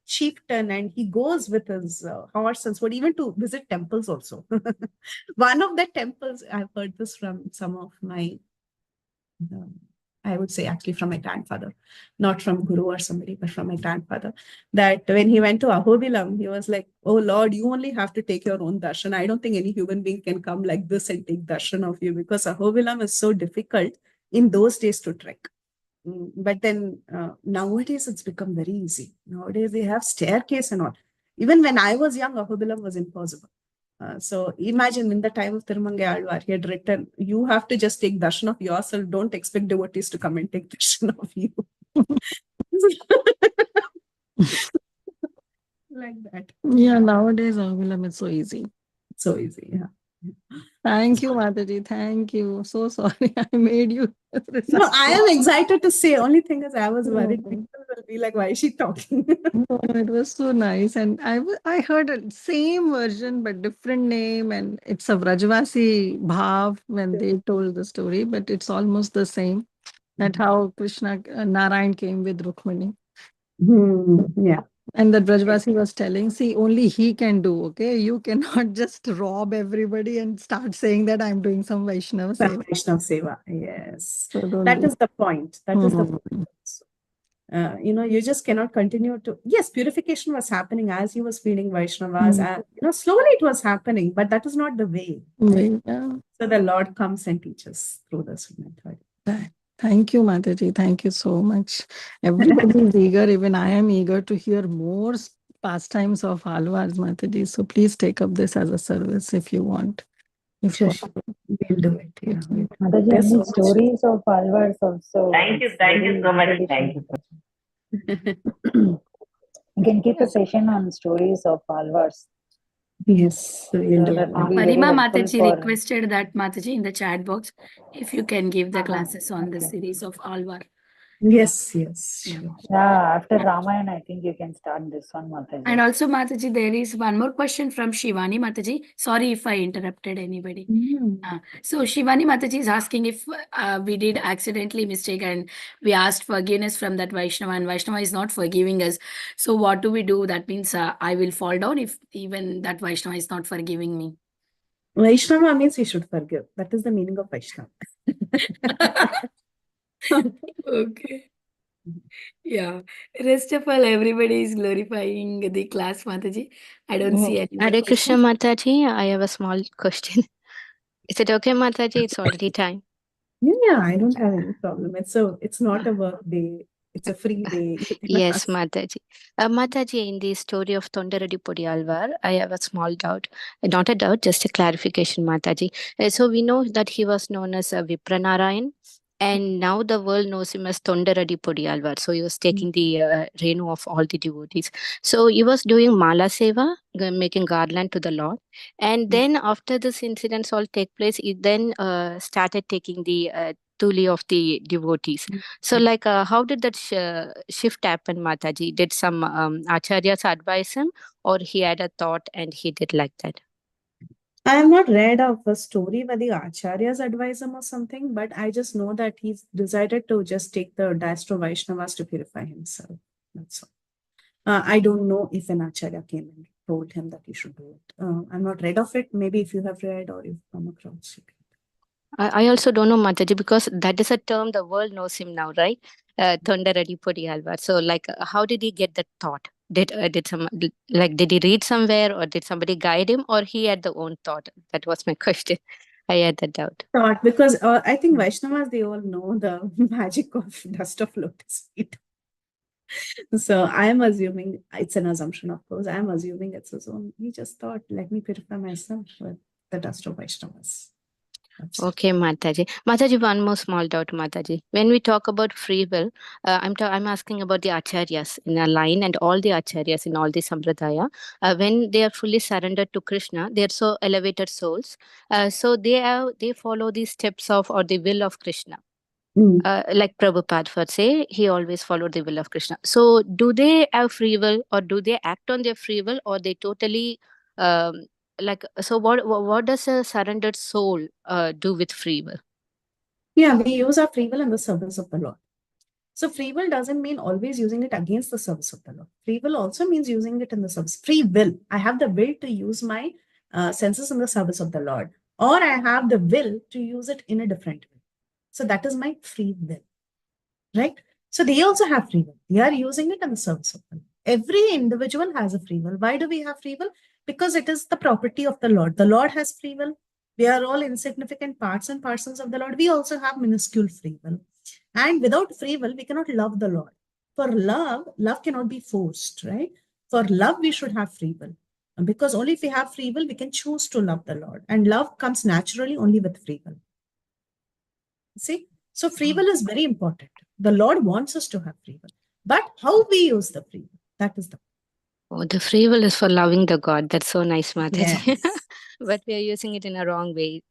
chieftain, and he goes with his horse and sword, even to visit temples also. One of the temples, I've heard this from some of my, I would say actually from my grandfather, not from Guru or somebody, but from my grandfather, that when he went to Ahobilam, he was like, oh Lord, you only have to take your own darshan. I don't think any human being can come like this and take darshan of you, because Ahobilam is so difficult in those days to trek. But then nowadays it's become very easy. Nowadays they have staircase and all. Even when I was young, Ahobilam was impossible. So imagine in the time of Tirumangai Alvar, he had written, you have to just take darshan of yourself. Don't expect devotees to come and take darshan of you. Like that. Yeah, nowadays Avilam is so easy. So easy, yeah. Thank you, Mataji. Thank you. So sorry I made you. No, I am excited to say. Only thing is, I was worried No. people will be like, why is she talking? No, it was so nice. And I heard a same version but different name. And it's a Vrajavasi bhav when they told the story, but it's almost the same. That how Krishna, Narayan came with Rukmini. Yeah. And that Brajvasi was telling, see, only he can do, okay? You cannot just rob everybody and start saying that I'm doing some Vaishnava seva. Vaishnava Seva, yes. So don't That do. is the point. That is the point. You just cannot continue to. Yes, purification was happening as he was feeding Vaishnavas. And, slowly it was happening, but that is not the way. Yeah. So the Lord comes and teaches through this method. Thank you, Mataji. Thank you so much. Everybody is eager. Even I am eager to hear more pastimes of Alvars, Mataji. So please take up this as a service if you want. If Sure. We'll do it. Yeah. Mataji, I There's so need much. stories of Alvars also. Thank you so much. Thank you. You can keep a session on stories of Alvars. Yes, we'll do That it. will be very Parima helpful Mataji for. requested that Mataji in the chat box, if you can give the classes on the series of Alvar. Yes. Yeah. After Ramayana, I think you can start this one, Mataji. And also, Mataji, there is one more question from Shivani Mataji. Sorry if I interrupted anybody. So Shivani Mataji is asking if we did accidentally mistake and we asked forgiveness from that Vaishnava and Vaishnava is not forgiving us. So what do we do? That means I will fall down if even that Vaishnava is not forgiving me. Vaishnava means we should forgive. That is the meaning of Vaishnava. Okay. Yeah. Rest of all, everybody is glorifying the class, Mataji. I don't see any more Hare Krishna, questions. Mataji. I have a small question. Is it okay, Mataji? It's already time. Yeah, I don't have any problem. It's not a work day. It's a free day. You can Yes, ask. Mataji. Mataji, in the story of Tondaradi Alvar, I have a small doubt. Not a doubt, just a clarification, Mataji. So we know that he was known as Vipranarayan, and now the world knows him as Tondaradi Alvar. So he was taking the renu of all the devotees. So he was doing Mala Seva, making garland to the Lord. And then after this incidents all take place, he then started taking the Tuli of the devotees. So, like, how did that shift happen, Mataji? Did some acharyas advise him, or he had a thought and he did like that? I have not read of a story where the acharyas advise him or something, but I just know that he's decided to just take the Dastro Vaishnavas to purify himself. That's all. I don't know if an acharya came and told him that he should do it. I'm not read of it. Maybe if you have read or you've come across it. I also don't know, Mataji, because that is a term the world knows him now, right? Tondaradi Alvar. So, like, how did he get that thought? Did he read somewhere, or did somebody guide him, or he had the own thought? That was my question. I had that doubt. Thought, because I think Vaishnavas, they all know the magic of dust of lotus feet. So I am assuming, it's an assumption, of course, I am assuming it's his own. He just thought, let me purify myself with the dust of Vaishnavas. Okay, Mataji. Mataji, one more small doubt, Mataji. When we talk about free will, I'm asking about the acharyas in a line, and all the acharyas in all the sampradaya. When they are fully surrendered to Krishna, they are so elevated souls. So they follow the steps of or the will of Krishna. Like Prabhupada for say, he always followed the will of Krishna. So do they have free will, or do they act on their free will, or they totally so what does a surrendered soul do with free will? Yeah, we use our free will in the service of the Lord. So free will doesn't mean always using it against the service of the Lord. Free will also means using it in the service. Free will. I have the will to use my senses in the service of the Lord, or I have the will to use it in a different way. So that is my free will, right? So they also have free will. They are using it in the service of the Lord. Every individual has a free will. Why do we have free will? Because it is the property of the Lord. The Lord has free will. We are all insignificant parts and parcels of the Lord. We also have minuscule free will. And without free will, we cannot love the Lord. For love cannot be forced, right? For love, we should have free will. And because only if we have free will, we can choose to love the Lord. And love comes naturally only with free will. See? So free will is very important. The Lord wants us to have free will. But how we use the free will, that is the Oh, the free will is for loving the God. That's so nice, Mataji. Yes. but we are using it in a wrong way.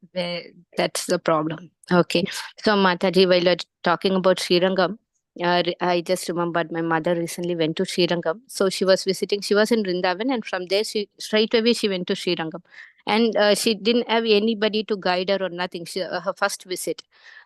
That's the problem. Okay. So Mataji, while you're talking about Srirangam, I just remembered my mother recently went to Srirangam. So she was visiting, she was in Vrindavan, and from there, she straight away she went to Srirangam. And she didn't have anybody to guide her or nothing. Her first visit.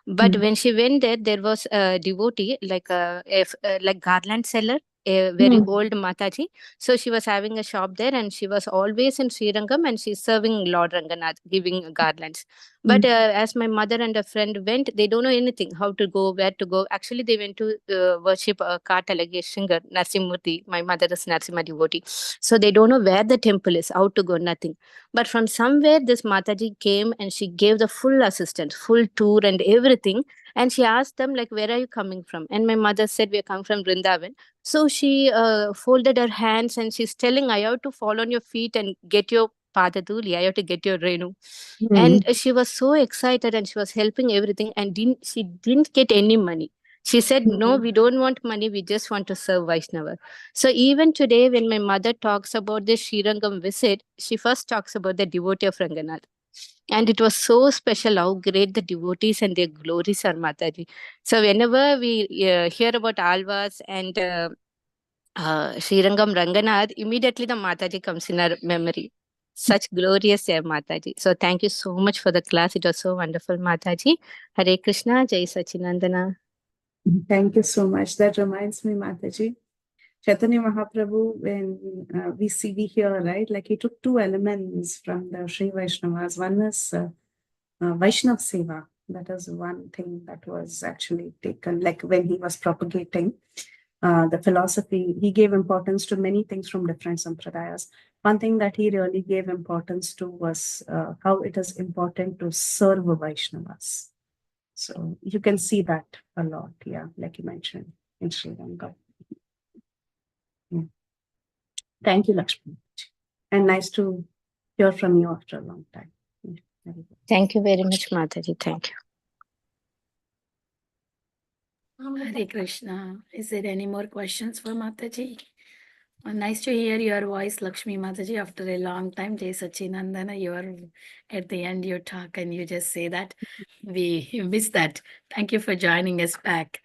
But when she went there, there was a devotee, like like garland seller, a very old Mataji. So she was having a shop there, and she was always in Srirangam, and she's serving Lord Ranganath, giving garlands. But as my mother and a friend went, they don't know anything, how to go, where to go. Actually, they went to worship Katalage singer, Narsimurti. My mother is Narsimha devotee. So they don't know where the temple is, how to go, nothing. But from somewhere, this Mataji came and she gave the full assistance, full tour and everything. And she asked them, like, where are you coming from? And my mother said, we are coming from Vrindavan. So she folded her hands and she's telling, I have to fall on your feet and get your Padaduli. I have to get your Renu. And she was so excited and she was helping everything, and she didn't get any money. She said, no, we don't want money. We just want to serve Vaishnava. So even today, when my mother talks about this Srirangam visit, she first talks about the devotee of Ranganath. And it was so special how great the devotees and their glories are, Mataji. So whenever we hear about Alvas and Srirangam Ranganath, immediately the Mataji comes in our memory. Such glorious Mataji. So thank you so much for the class. It was so wonderful, Mataji. Hare Krishna, Jai Sachinandana. Thank you so much. That reminds me, Mataji, Chaitanya Mahaprabhu, when we hear, right, like he took two elements from the Sri Vaishnavas. One is Vaishnav Seva. That is one thing that was actually taken, like when he was propagating the philosophy, he gave importance to many things from different sampradayas. One thing that he really gave importance to was how it is important to serve Vaishnavas. So you can see that a lot, yeah, like you mentioned in Sri Lanka. Yeah. Thank you, Lakshmi. And nice to hear from you after a long time. Yeah, thank you very much, Mataji. Thank you. Hare Krishna. Is there any more questions for Mataji? Nice to hear your voice, Lakshmi Mataji, after a long time. Jai Sachinandana, you are at the end, you talk and you just say that. We miss that. Thank you for joining us back.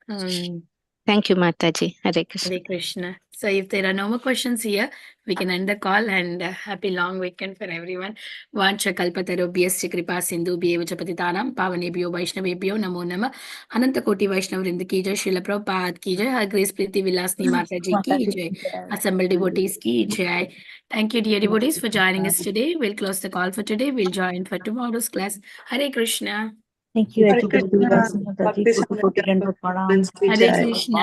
Thank you, Mataji. Hare Krishna. Hare Krishna. So if there are no more questions here, we can end the call, and happy long weekend for everyone. Vancha kalpatarobhyasya kripa sindhu bhyev cha patitanam pavanebhyo vaishnavebhyo namo namah. Ananta koti Vaishnav Vrinda ki jai, Srila Prabhupada ki jai, Her Grace Preethi Vilasini Mataji ki jai, assembled devotees ki jai. Thank you, dear devotees, for joining us today. We'll close the call for today. We'll join for tomorrow's class. Hare Krishna. Thank you, Hare everybody. Krishna, Mataji. Bhakti Koti Samagya Dandavat Pranam. Prince ki Hare jai. Krishna.